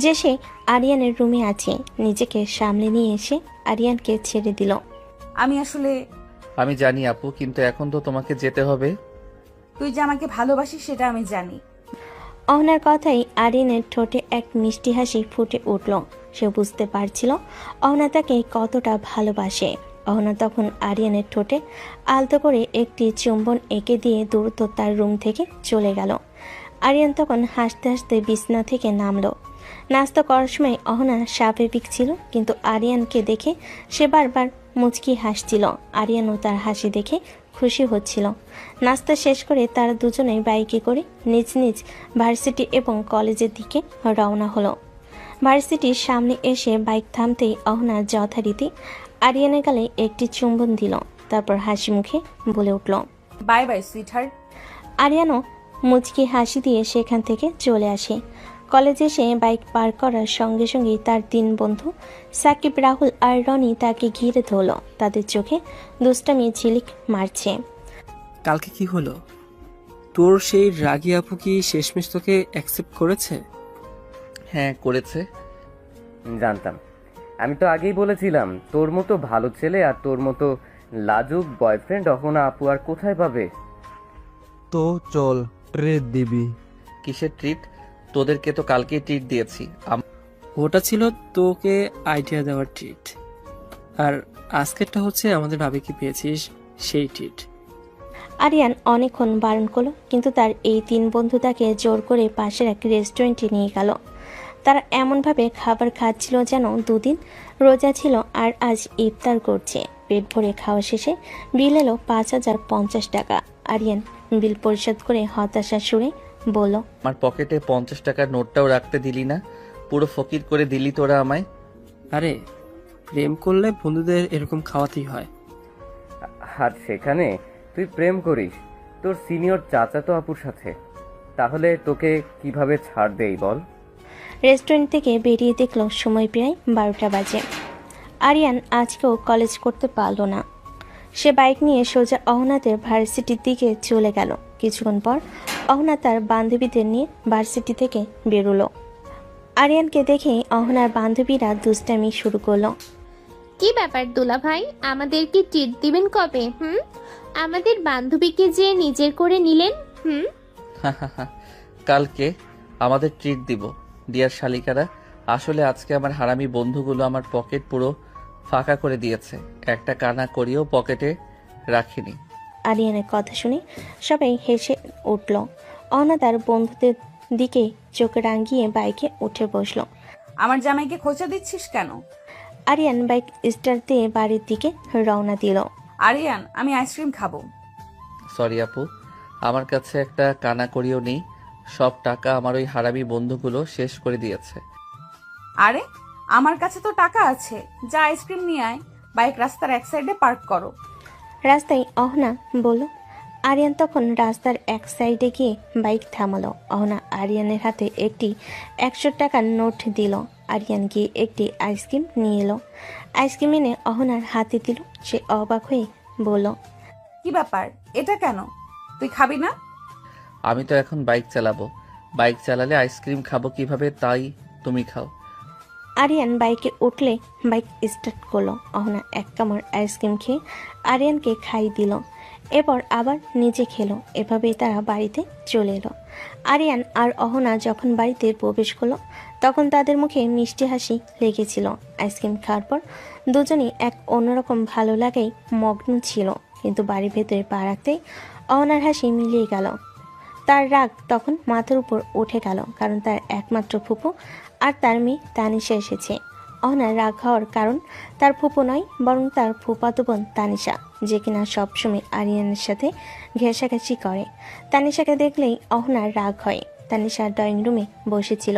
যে সে আরিয়ানের রুমে আছে। নিজেকে সামনে নিয়ে এসে আরিয়ানকে ছেড়ে দিল। আমি জানি আপু, কিন্তু এখন তো তোমাকে যেতে হবে। তুই যে আমাকে ভালোবাসিস সেটা আমি জানি। অহনার কথাই আরিয়ানের ঠোঁটে এক মিষ্টি হাসি ফুটে উঠল। সে বুঝতে পারছিল অহনা তাকে কতটা ভালোবাসে। অহনা তখন আরিয়ানের ঠোঁটে আলতো করে একটি চুম্বন এঁকে দিয়ে দ্রুত তার রুম থেকে চলে গেল। আরিয়ান তখন হাসতে হাসতে বিছানা থেকে নামলো। নাস্তা করার সময় অহনা স্বাভাবিক ছিল, কিন্তু আরিয়ানকে দেখে সে বারবার মুচকি হাসছিল। আরিয়ানও তার হাসি দেখে খুশি হচ্ছিল। নাস্তা শেষ করে তারা দুজনেই বাইকে করে নিজ নিজ ভার্সিটি এবং কলেজের দিকে রওনা হলো। ভার্সিটির সামনে এসে বাইক থামতেই অহনা যথারীতি আরিয়ানের গালে একটি চুম্বন দিল। তারপর হাসি মুখে বলে উঠল, বাই বাই সুইটহার্ট। আরিয়ানও মুচকি হাসি দিয়ে সেখান থেকে চলে আসে। কলেজে এসে বাইক পার করার সঙ্গে সঙ্গেই তার 3 বন্ধু সাকিব, রাহুল আর রনি তাকে ঘিরে ধরল। তাদের চোখে দুষ্টামি ঝিলিক মারছে। কালকে কি হলো? তোর সেই রাগী আপু কি শেষমেশ তোকে অ্যাকসেপ্ট করেছে? হ্যাঁ, করেছে। জানতাম। আমি তো আগেই বলেছিলাম, তোর মতো ভালো ছেলে আর তোর মতো লাজুক বয়ফ্রেন্ড অহনা আপু আর কোথায় পাবে। তো চল, ট্রিট দিবি। কিসের ট্রিট? তোদেরকে তো কালকেই ট্রিট দিয়েছি। ওটা ছিল তোকে আইডিয়া দেওয়ার ট্রিট, আর আজকেরটা হচ্ছে আমাদের ভাবিকে পেয়েছিস সেই ট্রিট। আরিয়ান অনেকক্ষণ বারণ করলো, কিন্তু তার এই 3 বন্ধু তাকে জোর করে পাশের এক রেস্টুরেন্টে নিয়ে গেল। তারা এমনভাবে খাবার খাচ্ছিল যেন 2 দিন রোজা ছিল আর আজ ইফতার করছে। পেট ভরে খাওয়া শেষে বিল এলো 5050 টাকা। আরিয়ান বিল পরিশোধ করে হতাশার সুরে বলল, আমার পকেটে 50 টাকার নোটটাও রাখতে দিলি না, পুরো ফকির করে দিলি তোরা আমায়। আরে প্রেম করলে বন্ধুদের এরকম খাওয়াতেই হয়। আর সেখানে তুই প্রেম করিস তোর সিনিয়র চাচাতো আপুর সাথে, তাহলে তোকে কিভাবে ছাড় দেই বল? রেস্টুরেন্ট থেকে বেরিয়ে দেখলো সময় প্রায় 12টা বাজে। আরিয়ান আজকেও কলেজ করতে পারলো না। সে বাইক নিয়ে সোজা অহনাদের ভার্সিটির দিকে চলে গেল। কিছুক্ষণ পর অহনা তার বান্ধবীদের নিয়ে ভার্সিটি থেকে বেরোলো। আরিয়ানকে দেখে অহনার বান্ধবীরা দুষ্টামি শুরু করলো। কি ব্যাপার দুলা ভাই, আমাদের কি ট্রিট দিবেন কবে? আমাদের বান্ধবীকে যে নিজের করে নিলেন। কালকে আমাদের ট্রিট দিব। ডিয়ার শালিকারা, আসলে আজকে আমার হারামি বন্ধুগুলো আমার পকেট পুরো ফাঁকা করে দিয়েছে। একটা কানা করিও পকেটে রাখিনি। আরিয়ানের কথা শুনে সবাই হেসে উঠল। অহনা তার বন্ধুদের দিকে চোখ রাঙিয়ে বাইকে উঠে বসলো। আমার জামাইকে খোঁচা দিচ্ছিস কেন? আরিয়ান বাইক স্টার্ট দিয়ে বাড়ির দিকে রওনা দিল। আরিয়ান, আমি আইসক্রিম খাবো। সরি আপু, আমার কাছে একটা কানা করিও নেই। সব টাকা আমার ওই হারামি বন্ধুগুলো শেষ করে দিয়েছে। আরে আমার কাছে তো টাকা আছে, যা আইসক্রিম নিয়ে আয়। বাইক রাস্তার এক সাইডে পার্ক করো। রাস্তায় অহনা বলল। আরিয়ান তখন রাস্তার এক সাইডে গিয়ে বাইক থামালো। অহনা আরিয়ানের হাতে একটি 100 টাকার নোট দিল। আরিয়ান গিয়ে একটি আইসক্রিম নিয়ে এলো। আইসক্রিম এনে অহনার হাতে দিল। সে অবাক হয়ে বলল, কি ব্যাপার, এটা কেন? তুই খাবি না? আমি তো এখন বাইক চালাবো। বাইক চালালে আইসক্রিম খাবো কিভাবে, তাই তুমি খাও। আরিয়ান বাইকে উঠলে বাইক স্টার্ট করলো। অহনা এক কামড় আইসক্রিম খেয়ে আরিয়ানকে খাই দিল। এরপর আবার নিজে খেলো। এভাবেই তারা বাড়িতে চলে এলো। আরিয়ান আর অহনা যখন বাড়িতে প্রবেশ করলো তখন তাদের মুখে মিষ্টি হাসি লেগেছিল। আইসক্রিম খাওয়ার পর দুজনেই এক অন্যরকম ভালো লাগাই মগ্ন ছিল। কিন্তু বাড়ির ভেতরে পা রাখতেই অহনার হাসি মিলিয়ে গেল। তার রাগ তখন মাথার উপর উঠে গেল, কারণ তার একমাত্র ফুপু আর তার মেয়ে তানিশা এসেছে। অহনার রাগ হওয়ার কারণ তার ফুপু নয়, বরং তার ফুপাতো বোন তানিশা, যে কিনা সবসময় আরিয়ানের সাথে ঘেঁষাঘেঁষি করে। তানিশাকে দেখলেই অহনার রাগ হয়। তানিশা ড্রয়িং রুমে বসেছিল।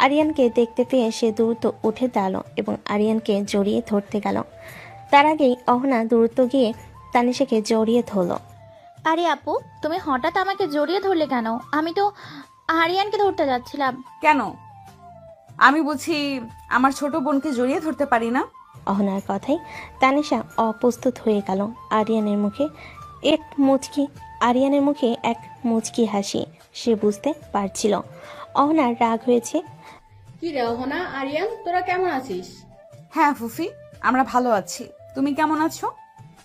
আরিয়ানকে দেখতে পেয়ে সে দ্রুত উঠে দাঁড়ালো এবং আরিয়ানকে জড়িয়ে ধরতে গেল। তার আগেই অহনা দ্রুত গিয়ে তানিশাকে জড়িয়ে ধরল। আরে আপু, তুমি হঠাৎ আমাকে জড়িয়ে ধরলে কেন? আমি তো আরিয়ানকে ধরতে যাচ্ছিলাম। কেন? আমি বুঝি আমার ছোট বোনকে জড়িয়ে ধরতে পারি না? অহনার কথাই তানিশা অপ্রস্তুত হয়ে গেল। আরিয়ানের মুখে এক মুচকি হাসি। সে বুঝতে পারছিল অহনার রাগ হয়েছে। কি রে অহনা, আরিয়ান তোরা কেমন আছিস? হ্যাঁ ফুফি, আমরা ভালো আছি। তুমি কেমন আছো?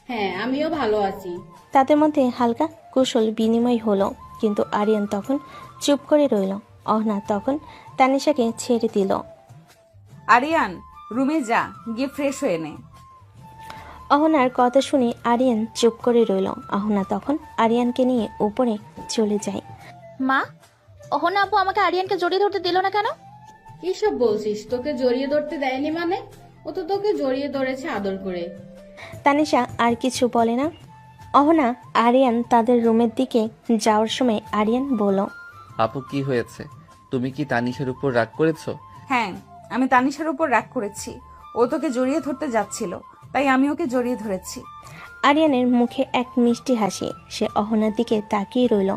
হ্যাঁ, আমিও ভালো আছি। তাদের মধ্যে হালকা কুশল বিনিময় হলো, কিন্তু আরিয়ান তখন চুপ করে রইল। অহনা তখন তানিশাকে ছেড়ে দিল। আরিয়ান, রুমে যা, গিয়ে ফ্রেশ হয়ে নে। অহনার কথা শুনে আরিয়ান চুপ করে রইল। অহনা তখন আরিয়ানকে নিয়ে উপরে চলে যায়। মা, অহনা আপু আমাকে আরিয়ানকে জড়িয়ে ধরতে দিল না কেন? কি সব বলছিস? তোকে জড়িয়ে ধরতে দেয়নি মানে? ও তো তোকে জড়িয়ে ধরেছে আদর করে। তানিশা আর কিছু বলে না। অহনা আরিয়ান তাদের রুমের দিকে যাওয়ার সময় আরিয়ান বলল, আপু কি হয়েছে? তুমি কি তানিশার উপর রাগ করেছো? হ্যাঁ, আমি তানিশার উপর রাগ করেছি। ও তোকে জড়িয়ে ধরতে যাচ্ছিল, তাই আমি ওকে জড়িয়ে ধরেছি। আরিয়ানের মুখে এক মিষ্টি হাসি। সে অহনার দিকে তাকিয়ে রইল।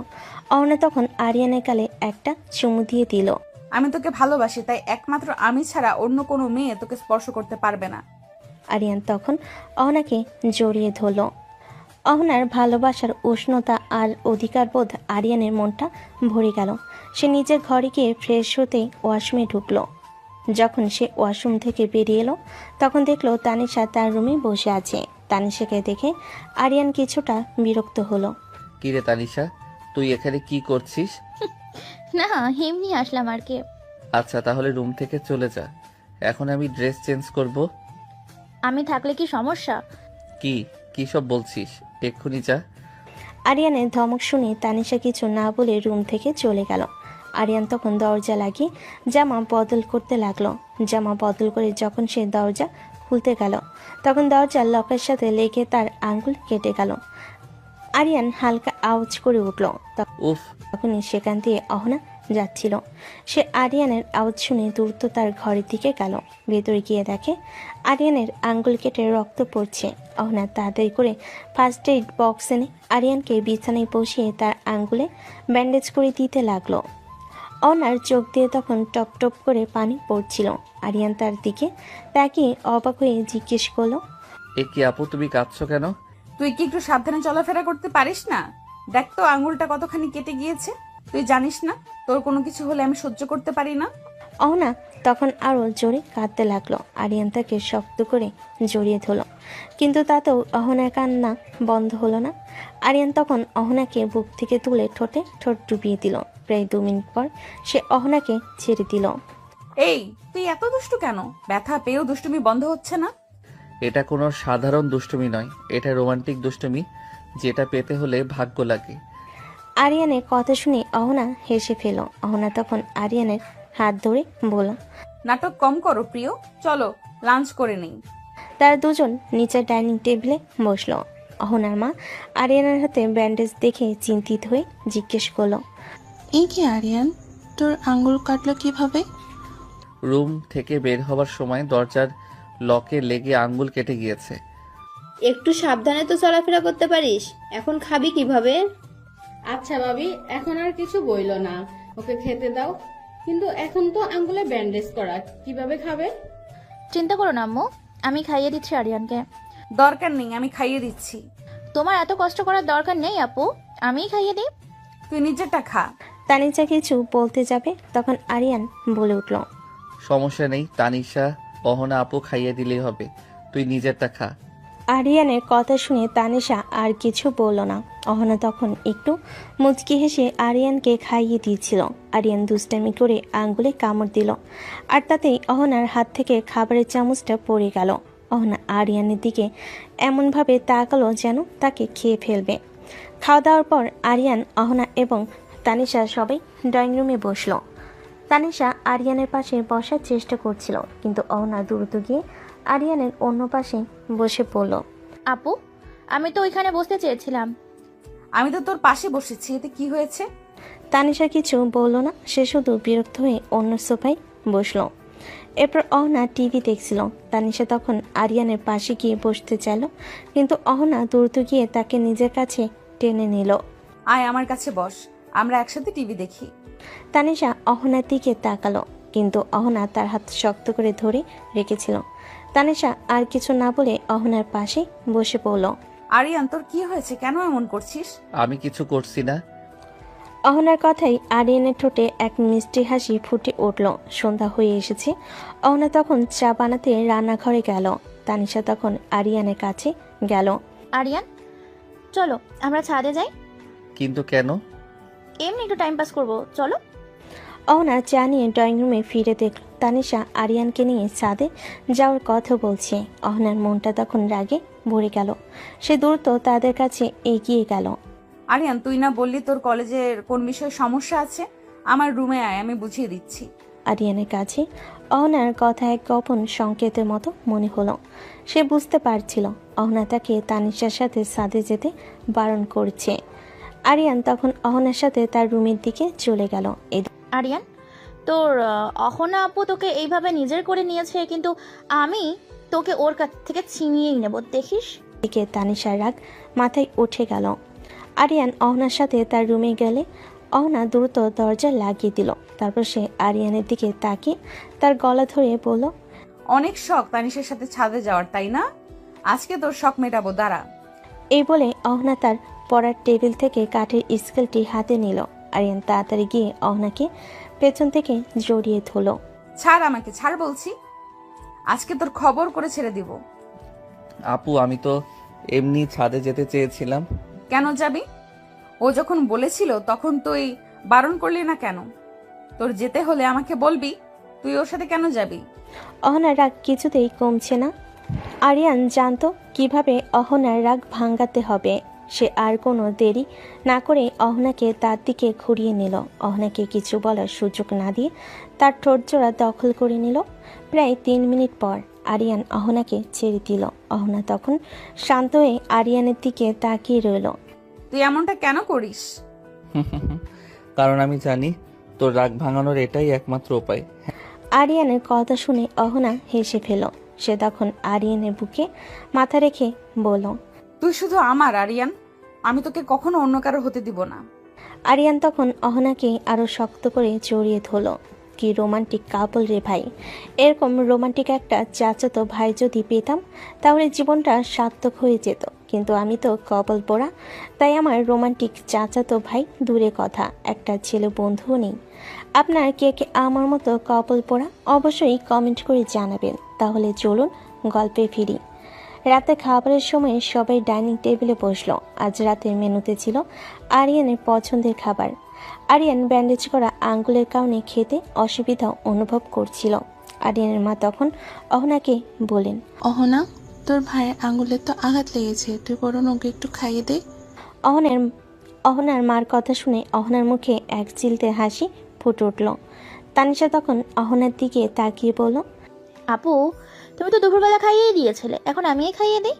অহনা তখন আরিয়ানের গালে একটা চুমু দিয়ে দিল। আমি তোকে ভালোবাসি, তাই একমাত্র আমি ছাড়া অন্য কোনো মেয়ে তোকে স্পর্শ করতে পারবে না। আরিয়ান তখন অহনাকে জড়িয়ে ধরল। অহনার ভালোবাসার উষ্ণতা আর অধিকারবোধ আরিয়ানের মনটা ভরে গেল। সে নিজের ঘরে গিয়ে ফ্রেশ হতে ওয়াশরুমে ঢুকলো। যখন সে ওয়াশরুম থেকে বেরিয়ে এলো, তখন দেখলো তানিশা তার রুমে বসে আছে। তানিশাকে দেখে আরিয়ান কিছুটা বিরক্ত হলো। কি রে তানিশা, তুই এখানে কি করছিস? না, এমনি আসলাম আর কি। আচ্ছা, তাহলে রুম থেকে চলে যা। এখন আমি ড্রেস চেঞ্জ করব। আমি থাকলে কি সমস্যা? কি কি সব বলছিস? এক্ষুনি যা। আরিয়ানের ধমক শুনে তানিশা কিছু না বলে রুম থেকে চলে গেল। আরিয়ান তখন দরজা লাগিয়ে জামা বদল করতে লাগলো। জামা বদল করে যখন সে দরজা খুলতে গেল, তখন দরজার লকের সাথে লেগে তার আঙ্গুল কেটে গেল। আরিয়ান হালকা আওয়াজ করে উঠল। উফ! তখনই সেখান দিয়ে অহনা যাচ্ছিল। সে আরিয়ানের আওয়াজ শুনে দ্রুত তার ঘরের দিকে গেল। ভেতরে গিয়ে দেখে আরিয়ানের আঙ্গুল কেটে রক্ত পড়ছে। অহনা তাড়াতাড়ি করে ফার্স্ট এইড বক্স এনে আরিয়ানকে বিছানায় বসিয়ে তার আঙ্গুলে ব্যান্ডেজ করে দিতে লাগলো। অহনার চোখ দিয়ে তখন টপ টপ করে পানি পড়ছিল। আরিয়ান তার দিকে তাকিয়ে অবাক হয়ে জিজ্ঞেস করলো, এ কি আপু, তুমি কাঁদছো কেন? তুই কি একটু সাবধানে চলাফেরা করতে পারিস না? দেখ তো আঙুলটা কতখানি কেটে গিয়েছে। তুই জানিস না তোর কোনো কিছু হলে আমি সহ্য করতে পারি না? অহনা তখন আরো জোরে কাঁদতে লাগলো। আরিয়ান তাকে শক্ত করে জড়িয়ে ধরল, কিন্তু তাতেও অহনার কান্না বন্ধ হলো না। আরিয়ান তখন অহনাকে বুক থেকে তুলে ঠোঁটে ঠোঁট ডুবিয়ে দিল। প্রায় 2 মিনিট পর সে অহনাকে ছেড়ে দিল। এই, তুই এত দুষ্টু কেন? ব্যথা পেয়েও দুষ্টুমি বন্ধ হচ্ছে না? এটা কোনো সাধারণ দুষ্টুমি নয়, এটা রোমান্টিক দুষ্টুমি, যেটা পেতে হলে ভাগ্য লাগে। আরিয়ানের কথা শুনে অহনা হেসে ফেল। অহনা তখন আরিয়ানের হাত ধরে বলল, নাটক কম করো প্রিয়, চলো লাঞ্চ করে নেই। তারা দুজন নিচের ডাইনিং টেবিলে বসলো। অহনার মা আরিয়ানের হাতে ব্যান্ডেজ দেখে চিন্তিত হয়ে জিজ্ঞেস করলো, এই কি আরিয়ান, তোর আঙ্গুল কাটলো কিভাবে? রুম থেকে বের হওয়ার সময় দরজার লকে লেগে আঙ্গুল কেটে গিয়েছে। একটু সাবধানে তো চলাফেরা করতে পারিস। এখন খাবি কিভাবে? আচ্ছা ভাবি, এখন আর কিছু বইলো না, ওকে খেতে দাও। কিন্তু এখন তো আঙ্গুলে ব্যান্ডেজ করা, কিভাবে খাবে? চিন্তা করো না আম্মু, আমি খাইয়ে দিচ্ছি আরিয়ানকে। দরকার নেই, আমি খাইয়ে দিচ্ছি। তোমার এত কষ্ট করার দরকার নেই আপু, আমিই খাইয়ে দিই। তুই নিজেরটা খা। তানিশা কিছু বলতে যাবে, তখন আরিয়ান বলে উঠল, সমস্যা নেই, তানিশা অহনা আপু খাইয়ে দিলেই হবে, তুই নিজেরটা খা। আরিয়ানের কথা শুনে তানিশা আর কিছু বলল না। অহনা তখন একটু মুচকি হেসে আরিয়ানকে খাইয়ে দিয়েছিল। আরিয়ান দুষ্টামি করে আঙ্গুলে কামড় দিল, আর তাতেই অহনার হাত থেকে খাবারের চামচটা পড়ে গেল। অহনা আরিয়ানের দিকে এমনভাবে তাকালো যেন তাকে খেয়ে ফেলবে। খাওয়া দাওয়ার পর আরিয়ান, অহনা এবং তানিশা সবাই ড্রয়িং রুমে বসলো। তানিশা আরিয়ানের পাশে বসার চেষ্টা করছিল, কিন্তু অহনা দ্রুত গিয়ে আরিয়ানের অন্য পাশে বসে পড়ল। আপু, আমি তো ওইখানে বসতে চেয়েছিলাম। আমি তো তোর পাশে বসেছি, এতে কি হয়েছে? তানিশা কিছু বলল না, সে শুধু বিরক্ত হয়ে অন্য সোফায় বসলো। এরপর অহনা টিভি দেখছিল। তানিশা তখন আরিয়ানের পাশে গিয়ে বসতে চাইল, কিন্তু অহনা দ্রুত গিয়ে তাকে নিজের কাছে টেনে নিল। আয় আমার কাছে বস, আমরা একসাথে টিভি দেখি। তানিশা অহনার দিকে তাকালো, কিন্তু অহনা তার হাত শক্ত করে ধরে রেখেছিল। তানিশা আর কিছু না বলে অহনার পাশে বসে পড়ল। আরিয়ান, তোর কি হয়েছে? কেন এমন করছিস? আমি কিছু করছি না। অহনার কথাই আরিয়ানের ঠোঁটে এক মিষ্টি হাসি ফুটে উঠল। সন্ধ্যা হয়ে এসেছে। অহনা তখন চা বানাতে রান্নাঘরে গেল। তানিশা তখন আরিয়ানের কাছে গেল। আরিয়ান, চলো আমরা ছাদে যাই। কিন্তু কেন? এমনি একটু টাইম পাস করবো, চলো। অহনা চা নিয়ে ড্রয়িং রুমে ফিরে দেখল তানিশা আরিয়ানকে নিয়ে ছাদে যাওয়ার কথা বলছে। অহনার মনটা তখন রাগে ভরে গেল। সে দ্রুত তাদের কাছে এগিয়ে গেল। আরিয়ান, তুই না বললি তোর কলেজের কোন বিষয়ে সমস্যা আছে? আমার রুমে আয়, আমি বুঝিয়ে দিচ্ছি। আরিয়ানের কাছে অহনার কথা এক গোপন সংকেতের মতো মনে হলো। সে বুঝতে পারছিল অহনা তাকে তানিশার সাথে ছাদে যেতে বারণ করছে। আরিয়ান তখন অহনার সাথে তার রুমের দিকে চলে গেল। আরিয়ান, তোর অহনা আপু তোকে এইভাবে নিজের করে নিয়েছে, কিন্তু আমি তোকে ওর কাছ থেকে ছিনিয়েই নেব, দেখিস। দিকে তানিশার রাগ মাথায় উঠে গেল। আরিয়ান অহনার সাথে তার রুমে গেলে অহনা দ্রুত দরজা লাগিয়ে দিল। তারপর সে আরিয়ানের দিকে তাকিয়ে তার গলা ধরে বলল, অনেক শখ তানিশের সাথে ছাদে যাওয়ার, তাই না? আজকে তোর শখ মেটাবো, দাঁড়া। এই বলে অহনা তার পড়ার টেবিল থেকে কাঠের স্কেলটি হাতে নিল। আরিয়ান তাড়াতাড়ি গিয়ে অহনাকে পেছন থেকে জড়িয়ে ধরল। ছাড় আমাকে, ছাড় বলছি। আজকে তোর খবর করে ছেড়ে দিব। আপু, আমি তো এমনি ছাদে যেতে চেয়েছিলাম। কেন যাবি? ও যখন বলেছিল তখন তুই বারণ করলি না কেন? তোর যেতে হলে আমাকে বলবি, তুই ওর সাথে কেন যাবি? অহনার রাগ কিছুতেই কমছে না। আরিয়ান জানতো কিভাবে অহনার রাগ ভাঙাতে হবে। সে আর কোনো দেরি না করে অহনাকে তার দিকে ঘুরিয়ে নিল। অহনাকে কিছু বলার সুযোগ না দিয়ে তার ঠোঁটজোড়া দখল করে নিল। প্রায় 3 মিনিট পর আরিয়ান অহনাকে ছেড়ে দিল। অহনা তখন শান্ত হয়ে আরিয়ানের দিকে তাকিয়ে রইল। তুই এমনটা কেন করিস? কারণ আমি জানি তোর রাগ ভাঙানোর এটাই একমাত্র উপায়। আরিয়ানের কথা শুনে অহনা হেসে ফেল। সে তখন আরিয়ানের বুকে মাথা রেখে বলল, তুই শুধু আমার আরিয়ান, আমি তোকে কখনো অন্য কারো হতে দিব না। আরিয়ান তখন অহনাকে আরো শক্ত করে জড়িয়ে ধরল। কি রোমান্টিক কাপল রে ভাই! এরকম রোমান্টিক একটা চাচাতো ভাই যদি পেতাম তাহলে জীবনটা সার্থক হয়ে যেত। কিন্তু আমি তো কপাল পোড়া, তাই আমার রোমান্টিক চাচাতো ভাই দূরে কথা, একটা ছেলে বন্ধুও নেই। আপনার কে কে আমার মতো কপাল পোড়া অবশ্যই কমেন্ট করে জানাবেন। তাহলে চলুন গল্পে ফিরি। রাতে খাবারের সময় সবাই ডাইনিং টেবিলে বসলো। আজ রাতের মেনুতে ছিল আরিয়ানের পছন্দের খাবার। আরিয়ান ব্যান্ডেজ করা আঙ্গুলের কারণে খেতে অসুবিধা অনুভব করছিল। আরিয়ানের মা তখন অহনাকে বলেন, অহনা, তোর ভাইয়ের আঙ্গুলের তো আঘাত লেগেছে, তুই বরং ওকে একটু খাইয়ে দে। অহনার মার কথা শুনে অহনার মুখে এক চিলতে হাসি ফুটে উঠল। তানিশা তখন অহনার দিকে তাকিয়ে বলল, আপু, তুমি তো দুপুরবেলা খাইয়েই দিয়েছিলে, এখন আমিই খাইয়ে দিই।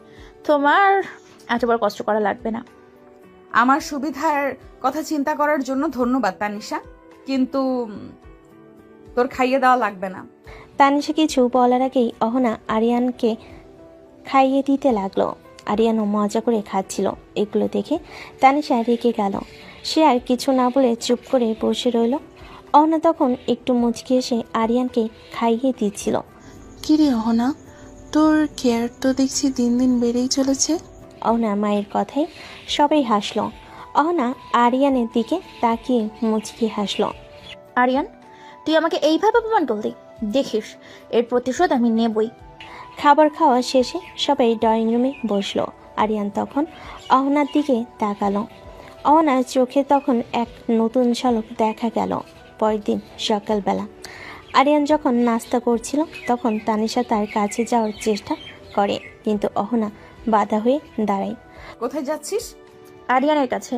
তোমার এতবার কষ্ট করা লাগবে না। আমার সুবিধার কথা চিন্তা করার জন্য ধন্যবাদ তানিশা, কিন্তু তোর খাইয়ে দেওয়া লাগবে না। তানিশা কিছু বলার আগেই অহনা আরিয়ানকে খাইয়ে দিতে লাগলো। আরিয়ানও মজা করে খাচ্ছিল। এগুলো দেখে তানিশা রেগে গেল। সে আর কিছু না বলে চুপ করে বসে রইল। অহনা তখন একটু মুচকি এসে আরিয়ানকে খাইয়ে দিচ্ছিল। কিরে অহনা, তোর কেয়ার তো দেখছি দিন দিন বেড়েই চলেছে। অহনার মায়ের কথায় সবাই হাসলো। অহনা আরিয়ানের দিকে তাকিয়ে মুচকি হাসলো। আরিয়ান, তুই আমাকে এইভাবে অপমান করলি, দেখিস এর প্রতিশোধ আমি নেবই। খাবার খাওয়া শেষে সবাই ড্রয়িং রুমে বসলো। আরিয়ান তখন অহনার দিকে তাকালো। অহনার চোখে তখন এক নতুন ঝলক দেখা গেল। পরের দিন সকালবেলা আরিয়ান যখন নাস্তা করছিল তখন তানিশা তার কাছে যাওয়ার চেষ্টা করে, কিন্তু অহনা বাধা হয়ে দাঁড়ায়। কোথায় যাচ্ছিস? আরিয়ানের কাছে।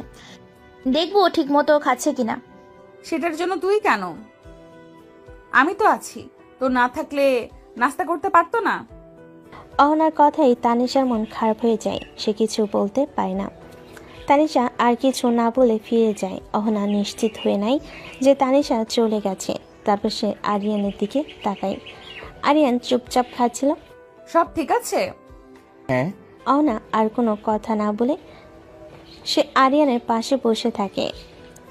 দেখবো ঠিক মতো খাচ্ছে কিনা। সেটার জন্য তুই কেন? আমি তো আছি। তো না থাকলে নাস্তা করতে পারতো না? অহনার কথাই তানিশার মন খারাপ হয়ে যায়, সে কিছু বলতে পারে না। তানিশা আর কিছু না বলে ফিরে যায়। অহনা নিশ্চিত হয়ে নাই যে তানিশা চলে গেছে। তারপর সে আরিয়ানের দিকে তাকায়। আরিয়ান চুপচাপ খাচ্ছিল। সব ঠিক আছে? হ্যাঁ। অহনা আর কোনো কথা না বলে সে আরিয়ানের পাশে বসে থাকে।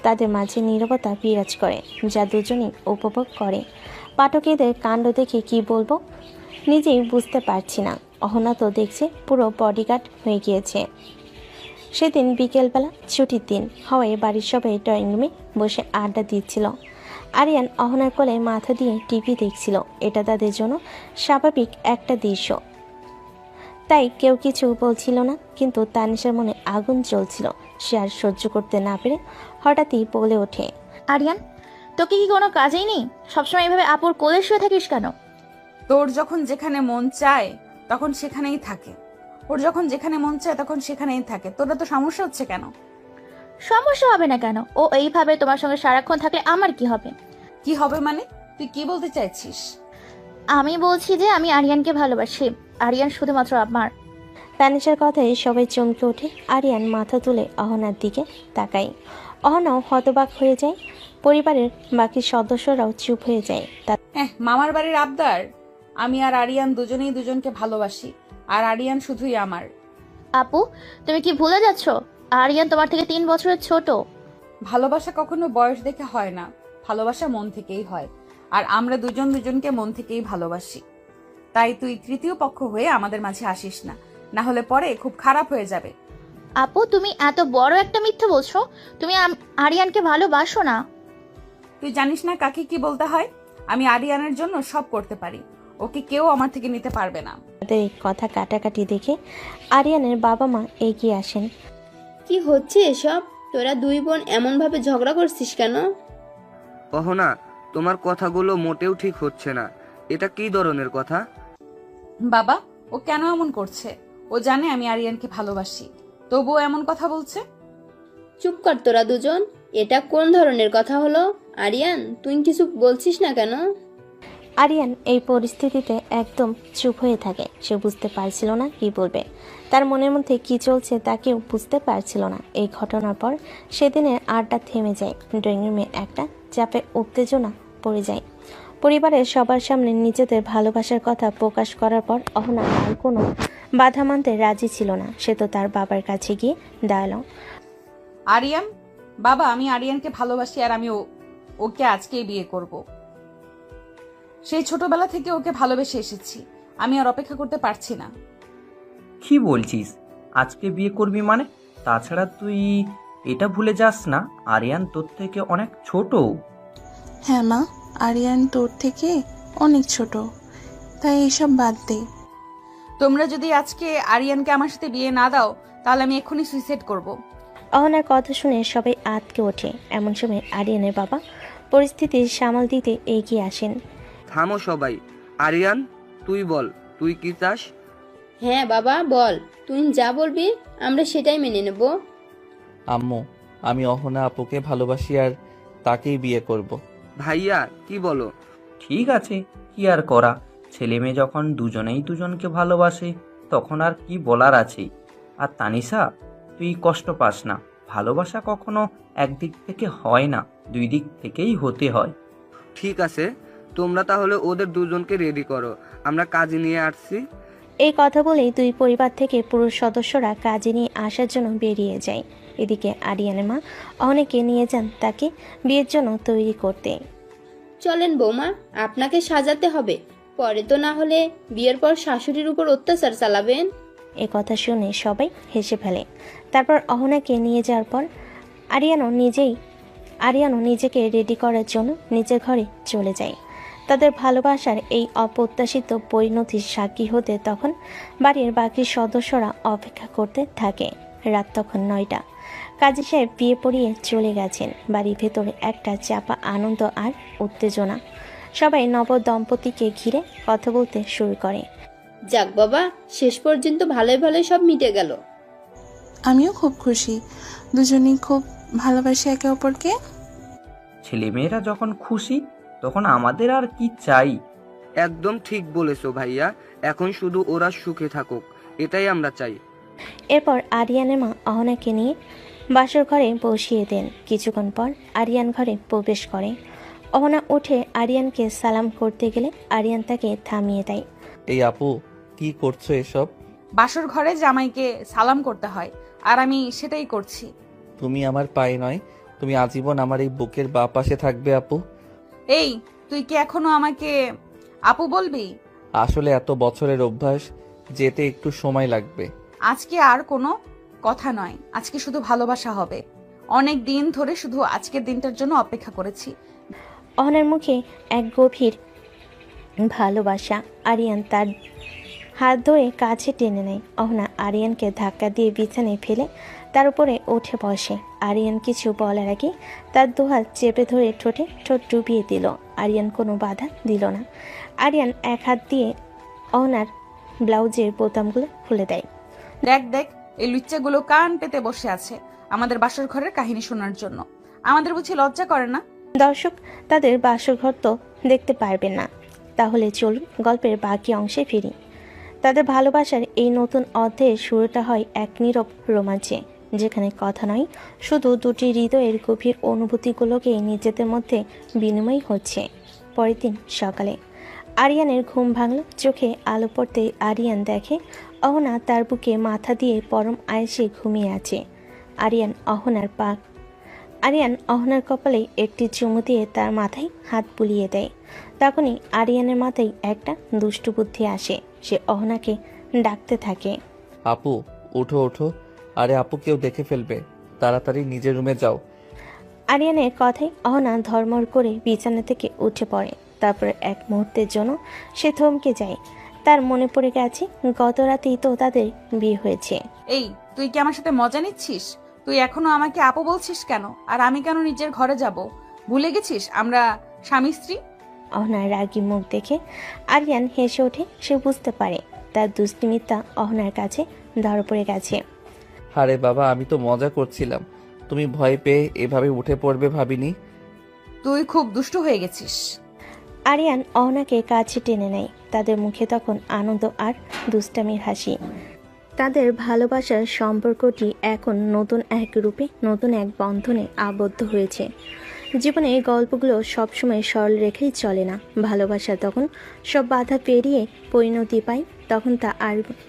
তাদের মাঝে নীরবতা বিরাজ করে, যা দুজনেই উপভোগ করে। পাঠকেদের কাণ্ড দেখে কি বলবো নিজেই বুঝতে পারছি না। অহনা তো দেখছে পুরো বডিগার্ড হয়ে গিয়েছে। সেদিন বিকেলবেলা ছুটির দিন হওয়ায় বাড়ির সবাই ড্রয়িং রুমে বসে আড্ডা দিচ্ছিল। আরিয়ান অহনার কোলে মাথা দিয়ে টিভি দেখছিল। এটা তাদের জন্য স্বাভাবিক একটা দৃশ্য, তাই কেউ কিছু বলছিল না। কিন্তু তানিশার মনে আগুন জ্বলছিল। সে আর সহ্য করতে না পেরে হঠাৎই বলে ওঠে, আরিয়ান, তোকে কি কোনো কাজেই নেই? সবসময় এভাবে আপুর কোলে শুয়ে থাকিস কেন? তোর যখন যেখানে মন চায় তখন সেখানেই থাকে, ওর যখন যেখানে মন চায় তখন সেখানেই থাকে। তোরা তো সমস্যা হচ্ছে কেন? সমস্যা হবে না কেন? ও এইভাবে তোমার সঙ্গে সারাক্ষণ থাকলে আমার কি হবে? কি হবে মানে? তুই কি বলতে চাইছিস? আমি বলছি যে আমি আরিয়ানকে ভালোবাসি। আরিয়ান শুধুমাত্র আমার। তানিশার কথায় সবাই চমকে ওঠে। আরিয়ান মাথা তুলে অহনার দিকে তাকায়। অহনাও হতবাক হয়ে যায়। পরিবারের বাকি সদস্যরাও চুপ হয়ে যায়। মামার বাড়ির আবদার? আমি আর আরিয়ান দুজনেই দুজনকে ভালোবাসি, আর আরিয়ান শুধুই আমার। আপু, তুমি কি ভুলে যাচ্ছ? আরিয়ান তোমার থেকে 3 বছরের ছোট। ভালোবাসা কখনো বয়স দেখে হয় না, ভালোবাসা মন থেকেই হয়। আর আমরা দুজন দুজনকে মন থেকেই ভালোবাসি। তাই তুই তৃতীয় পক্ষ হয়ে আমাদের মাঝে আসিস না, না হলে পরে খুব খারাপ হয়ে যাবে। আপু, তুমি এত বড় একটা মিথ্যে বলছো। তুমি আরিয়ানকে ভালোবাসো না। তুই জানিস না কাকে কি বলতে হয়? আমি আরিয়ানের জন্য সব করতে পারি, ওকে কেউ আমার থেকে নিতে পারবে না। তাদের এই কথা কাটাকাটি দেখে আরিয়ানের বাবা মা এগিয়ে আসেন। কি হচ্ছে এসব? তোরা দুই বোন এমন ভাবে ঝগড়া করছিস কেন? অহনা, তোমার কথাগুলো মোটেও ঠিক হচ্ছে না। এটা কি ধরনের কথা? বাবা, ও কেন এমন করছে? ও জানে আমি আরিয়ানকে ভালোবাসি, তবুও এমন কথা বলছে। চুপ কর তোরা দুজন। এটা কোন ধরনের কথা হলো? আরিয়ান, তুই কিছু বলছিস না কেন? আরিয়ান এই পরিস্থিতিতে একদম চুপ হয়ে থাকে। সে বুঝতে পারছিল না কি বলবে। তার মনের মধ্যে কি চলছে তা কেউ বুঝতে পারছিল না। এই ঘটনার পর সেদিনের আড্ডা থেমে যায়। ড্রয়িং রুমে একটা চাপে উত্তেজনা পড়ে যায়। পরিবারের সবার সামনে নিজেদের ভালোবাসার কথা প্রকাশ করার পর অহনা আর কোনো বাধা মানতে রাজি ছিল না। সে তো তার বাবার কাছে গিয়ে দাঁড়ালো। আরিয়ান, বাবা, আমি আরিয়ানকে ভালোবাসি, আর আমি ওকে আজকেই বিয়ে করব। সেই ছোটবেলা থেকে ওকে ভালোবেসে এসেছি, আমি আর অপেক্ষা করতে পারছি না। কি বলছিস? আজকে বিয়ে করবি মানে? তাছাড়া তুই এটা ভুলে যাস না, আরিয়ান তোর থেকে অনেক ছোট। হ্যাঁ মা, আরিয়ান তোর থেকে অনেক ছোট, তাই এসব বাদ দে। তোমরা যদি আজকে আরিয়ানকে আমার সাথে বিয়ে না দাও তাহলে আমি এক্ষুনি সুইসাইড করব। অহনার কথা শুনে সবাই আঁতকে ওঠে। এমন সময় আরিয়ানের বাবা পরিস্থিতি সামাল দিতে এগিয়ে আসেন। থামো সবাই। আরিয়ান, তুই বল, তুই কি চাস? হ্যাঁ বাবা, বল। তুই যা বলবি আমরা সেটাই মেনে নেব। আম্মু, আমি অহনা আপুকে ভালোবাসি আর তাকেই বিয়ে করব। ভাইয়া, কি বলো? ঠিক আছে, কি আর করা, ছেলে মেয়ে যখন দুজনেই দুজনকে ভালোবাসে তখন আর কি বলার আছে। আর তানিশা, তুই কষ্ট পাস না, ভালোবাসা কখনো একদিক থেকে হয় না, দুই দিক থেকেই হতে হয়। ঠিক আছে, তোমরা তাহলে ওদের দুজনকে রেডি করো, আমরা কাজে নিয়ে আসছি। এই কথা বলেই দুই পরিবার থেকে পুরুষ সদস্যরা কাজে নিয়ে আসার জন্য বেরিয়ে যায়। এদিকে আরিয়ানের মা অনেকে নিয়ে যান তাকে বিয়ের জন্য তৈরি করতে। চলেন বৌমা, আপনাকে সাজাতে হবে, পরে তো না হলে বিয়ের পর শাশুড়ির উপর অত্যাচার চালাবেন। এ কথা শুনে সবাই হেসে ফেলে। তারপর অহনাকে নিয়ে যাওয়ার পর আরিয়ানও নিজেকে রেডি করার জন্য নিজের ঘরে চলে যায়। তাদের ভালোবাসার এই অপ্রত্যাশিত পরিণতির সাক্ষী হতে তখন বাড়ির বাকি সদস্যরা অপেক্ষা করতে থাকে। রাত তখন 9টা। কাজী সাহেব বিয়ে পড়িয়ে চলে গেছেন। বাড়ির ভেতরে একটা চাপা আনন্দ আর উত্তেজনা। সবাই নব দম্পতিকে ঘিরে কথা বলতে শুরু করে। যাক বাবা, শেষ পর্যন্ত ভালোই ভালোই সব মিটে গেল। আমিও খুব খুশি, দুজনেই খুব ভালোবাসি একে অপরকে। ছেলেমেয়েরা যখন খুশি তখন আমাদের আর কি চাই। একদম ঠিক বলেছো ভাইয়া, এখন শুধু ওরা সুখে থাকুক, এটাই আমরা চাই। এরপর আরিয়ানের মা অহনাকে নিয়ে বাসর ঘরে বসিয়ে দেন। কিছুক্ষণ পর আরিয়ান ঘরে প্রবেশ করে। অহনা উঠে আরিয়ানকে সালাম করতে গেলে আরিয়ান তাকে থামিয়ে দেয়। এই আপু, কি করছো এসব? বাসর ঘরে জামাইকে সালাম করতে হয়, আর আমি সেটাই করছি। তুমি আমার পায়ে নয়, তুমি আজীবন আমার এই বুকের বাঁ পাশে থাকবে আপু। এই, তুই কি এখনো আমাকে আপু বলবি? আসলে এত বছরের অভ্যাস, যেতে একটু সময় লাগবে। আজকে আর কোনো কথা নয়, আজকে শুধু ভালোবাসা হবে। অনেক দিন ধরে শুধু আজকের দিনটার জন্য অপেক্ষা করেছি। অহনার মুখে এক গভীর ভালোবাসা। আরিয়ান তার হাত ধরে কাছে টেনে নেয়। অহনা আরিয়ানকে ধাক্কা দিয়ে বিছানায় ফেলে তার উপরে উঠে বসে। আরিয়ান কিছু বলার আগে তার দুহাত চেপে ধরে ঠোঁটে ঠোঁট ডুবিয়ে দিল। আরিয়ান কোনো বাধা দিল না। আরিয়ান এক হাত দিয়ে অহনার ব্লাউজের বোতামগুলো খুলে দেয়। দেখ দেখ, এই লুচ্চাগুলো কান পেতে বসে আছে আমাদের বাসর ঘরের কাহিনী শোনার জন্য। আমাদের বুঝি লজ্জা করে না? দর্শক তাদের বাসরঘর তো দেখতে পারবেন না, তাহলে চলুন গল্পের বাকি অংশে ফিরি। তাদের ভালোবাসার এই নতুন অধ্যায়ের শুরুটা হয় এক নীরব রোমাঞ্চে, যেখানে কথা নয়, শুধু দুটি হৃদয়ের গভীর অনুভূতিগুলোকে নিজেদের মধ্যে বিনিময় হচ্ছে। পরের দিন সকালে আরিয়ানের ঘুম ভাঙল। চোখে আলো পড়তে আরিয়ান দেখে অহনা তার বুকে মাথা দিয়ে পরম আয়েসে ঘুমিয়ে আছে। আরিয়ান অহনার কপালে একটি চুমু দিয়ে তার মাথায় হাত বুলিয়ে দেয়। তখনই আরিয়ানের মাথায় একটা দুষ্টু বুদ্ধি আসে। সে অহনাকে ডাকতে থাকে, আপু উঠো ওঠো, আরে আপু কেউ দেখে ফেলবে, তাড়াতাড়ি নিজের রুমে যাও। আরিয়ানের কথায় অহনা ধর্মর করে বিছানা থেকে উঠে পড়ে। তারপর এক মুহূর্তের জন্য সে থমকে যায়। তার মনে পড়ে গেছে গত রাতেই তো তাদের বিয়ে হয়েছে। এই, তুই কি আমার সাথে মজা নিচ্ছিস? তুই এখনো আমাকে আপু বলছিস কেন? আর আমি কেন নিজের ঘরে যাব? ভুলে গেছিস আমরা স্বামী স্ত্রী? অহনার রাগী মুখ দেখে আরিয়ান হেসে ওঠে। সে বুঝতে পারে তার দুষ্টিমিতা অহনার কাছে ধরা পড়ে গেছে। আরে বাবা, আমি তো মজা করছিলাম, তুমি ভয় পেয়ে এভাবে উঠে পড়বে ভাবিনি। তুই খুব দুষ্টু হয়ে গেছিস। আরিয়ান অহনাকে কাছে টেনে নেয়। তাদের মুখে তখন আনন্দ আর দুষ্টামির হাসি। তাদের ভালোবাসার সম্পর্কটি এখন নতুন এক রূপে, নতুন এক বন্ধনে আবদ্ধ হয়েছে। জীবনে এই গল্পগুলো সবসময় সরল রেখেই চলে না। ভালোবাসা তখন সব বাধা পেরিয়ে পরিণতি পায়, তখন তা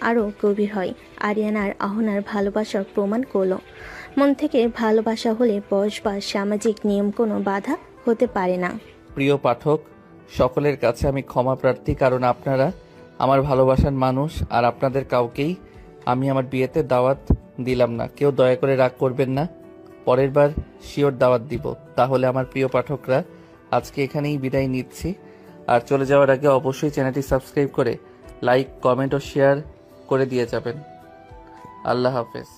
আরও গভীর হয়। আরিয়ান আর অহনার ভালোবাসার প্রমাণ করল, মন থেকে ভালোবাসা হলে বয়স বা সামাজিক নিয়ম কোনো বাধা হতে পারে না। প্রিয় পাঠক, সকলের কাছে আমি ক্ষমা প্রার্থী, কারণ আপনারা আমার ভালোবাসার মানুষ, আর আপনাদের কাউকেই আমি আমার বিয়েতে দাওয়াত দিলাম না। কেউ দয়া করে রাগ করবেন না, পরের বার শিওর দাওয়াত দিব। তাহলে আমার প্রিয় পাঠকরা, আজকে এখানেই বিদায় নিচ্ছি। আর চলে যাওয়ার আগে অবশ্যই চ্যানেলটি সাবস্ক্রাইব করে লাইক, কমেন্ট ও শেয়ার করে দিয়ে যাবেন। আল্লাহ হাফেজ।